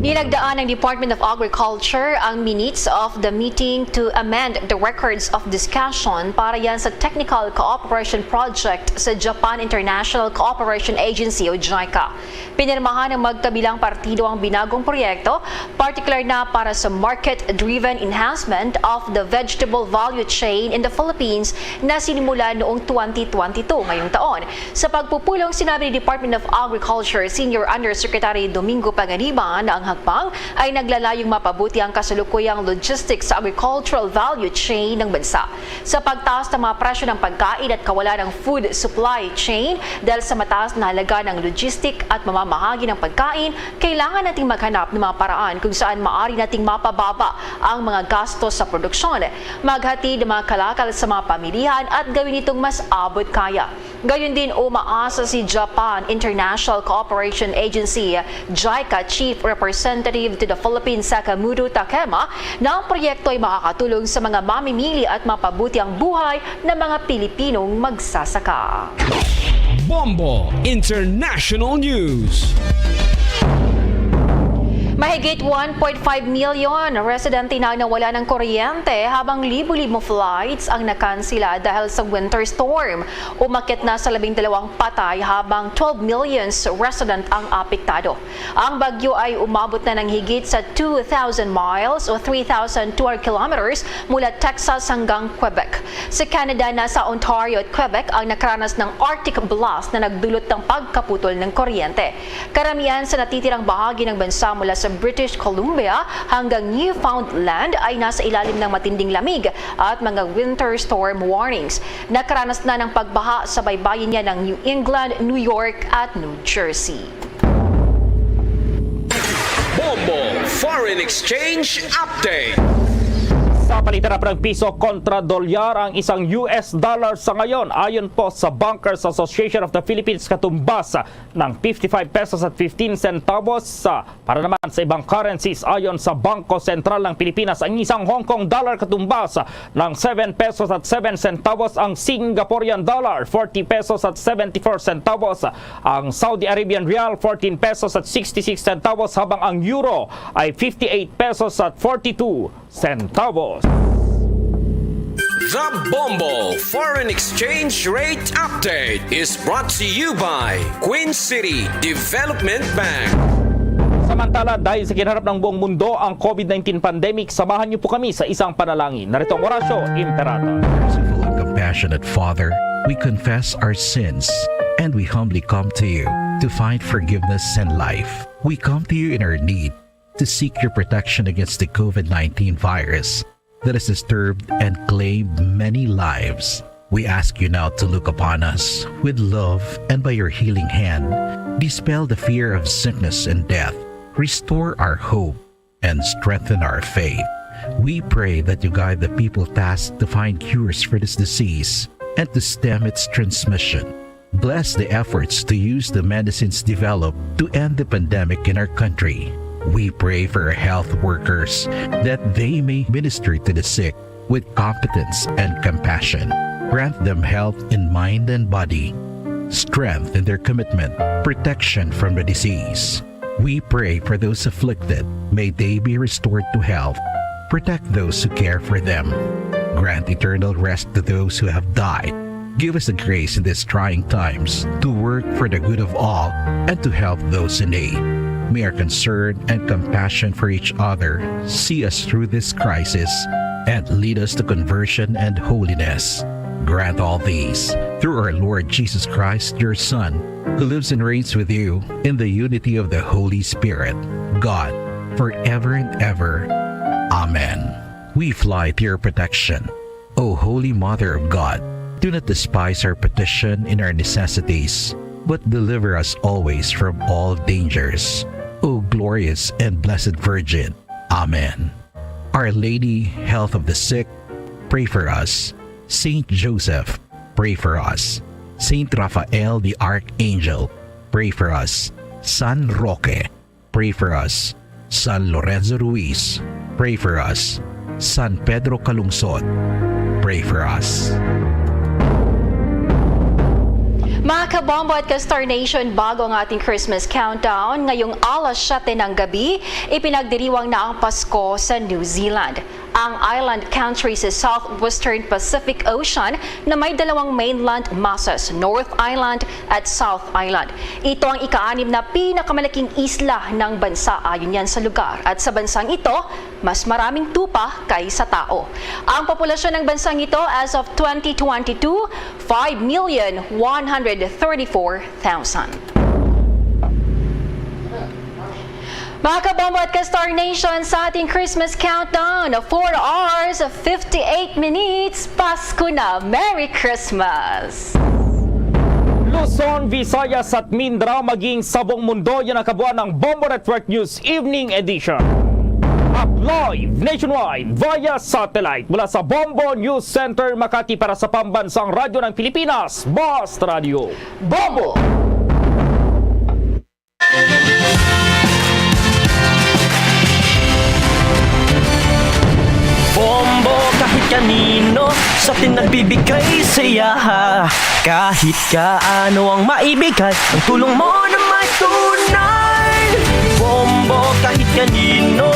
Ninagdaan ng Department of Agriculture ang minutes of the meeting to amend the records of discussion para yan sa Technical Cooperation Project sa Japan International Cooperation Agency o JICA. Pinirmahan ng magkabilang partido ang binagong proyekto, particular na para sa market-driven enhancement of the vegetable value chain in the Philippines na sinimula noong 2022 ngayong taon. Sa pagpupulong, sinabi ni Department of Agriculture Senior Undersecretary Domingo Paganiban na ang hakbang ay naglalayong mapabuti ang kasalukuyang logistics sa agricultural value chain ng bansa. Sa pagtaas ng mga presyo ng pagkain at kawalan ng food supply chain dahil sa mataas na halaga ng logistic at mamamahagi ng pagkain, kailangan nating maghanap ng mga paraan kung saan maaari nating mapababa ang mga gastos sa produksyon, maghatid ng mga kalakal sa mga pamilihan at gawin itong mas abot kaya. Gayon din umaasa si Japan International Cooperation Agency JICA Chief Representative to the Philippines Sakamoto Takema na ang proyekto ay makakatulong sa mga mamimili at mapabuti ang buhay ng mga Pilipinong magsasaka. Bombo International News. Mahigit 1.5 million residente na nawala ng kuryente habang libo-libong flights ang nakansila dahil sa winter storm. Umakyat na sa 12 patay habang 12 million resident ang apektado. Ang bagyo ay umabot na ng higit sa 2,000 miles o 3,200 kilometers mula Texas hanggang Quebec. Sa Canada, nasa Ontario at Quebec ang nakaranas ng Arctic blast na nagdulot ng pagkaputol ng kuryente. Karamihan sa natitirang bahagi ng bansa mula sa British Columbia hanggang Newfoundland ay nasa ilalim ng matinding lamig at mga winter storm warnings. Nakaranas na ng pagbaha sa baybayin niya ng New England, New York at New Jersey. Bombo Foreign Exchange Update. Sa palitan ng piso kontra dolyar ang isang US dollar sa ngayon ayon po sa Bankers Association of the Philippines katumbas ng 55 pesos at 15 centavos. Para naman sa ibang currencies ayon sa Bangko Sentral ng Pilipinas ang isang Hong Kong dollar katumbas ng 7 pesos at 7 centavos, ang Singaporean dollar 40 pesos at 74 centavos, ang Saudi Arabian rial 14 pesos at 66 centavos habang ang euro ay 58 pesos at 42 centavos. The Bombo Foreign Exchange Rate Update is brought to you by Queen City Development Bank. Samantala, dahil sa kinharap ng buong mundo ang COVID-19 pandemic, samahan niyo po kami sa isang panalangin. Narito ang Orasyo Imperator. Merciful and compassionate Father, we confess our sins and we humbly come to you to find forgiveness and life. We come to you in our need to seek your protection against the COVID-19 virus that has disturbed and claimed many lives. We ask you now to look upon us with love and by your healing hand, dispel the fear of sickness and death, restore our hope, and strengthen our faith. We pray that you guide the people tasked to find cures for this disease and to stem its transmission. Bless the efforts to use the medicines developed to end the pandemic in our country. We pray for our health workers that they may minister to the sick with competence and compassion. Grant them health in mind and body, strength in their commitment, protection from the disease. We pray for those afflicted. May they be restored to health. Protect those who care for them. Grant eternal rest to those who have died. Give us the grace in these trying times to work for the good of all and to help those in need. May our concern and compassion for each other see us through this crisis and lead us to conversion and holiness. Grant all these through our Lord Jesus Christ, your Son, who lives and reigns with you in the unity of the Holy Spirit, God, forever and ever. Amen. We fly to your protection. O Holy Mother of God, do not despise our petition in our necessities, but deliver us always from all dangers. O glorious and blessed Virgin. Amen. Our Lady, health of the sick, pray for us. Saint Joseph, pray for us. Saint Raphael the Archangel, pray for us. San Roque, pray for us. San Lorenzo Ruiz, pray for us. San Pedro Calungsod, pray for us. Mga kabombo at ka-Star Nation, bago ang ating Christmas countdown, ngayong alas 7 ng gabi, ipinagdiriwang na ang Pasko sa New Zealand. Ang island country sa Southwestern Pacific Ocean na may dalawang mainland masas, North Island at South Island. Ito ang ika-6 na pinakamalaking isla ng bansa ayon yan sa lugar. At sa bansang ito, mas maraming tupa kaysa tao. Ang populasyon ng bansang ito as of 2022, 5,134,000. Mga kabombo at ka-Star Nation, sa ating Christmas countdown, 4 hours, 58 minutes, Pasko na! Merry Christmas! Luzon, Visayas at Mindanao maging sa buong mundo, yan ang kabuuan ng Bombo Network News Evening Edition. At live nationwide via satellite mula sa Bombo News Center Makati para sa pambansang radyo ng Pilipinas, Basta Radio Bombo! Bombo kahit kanino sa atin nagbibigay saya. Kahit kaano ang maibigay, ang tulong mo na may tunay. Bombo kahit kanino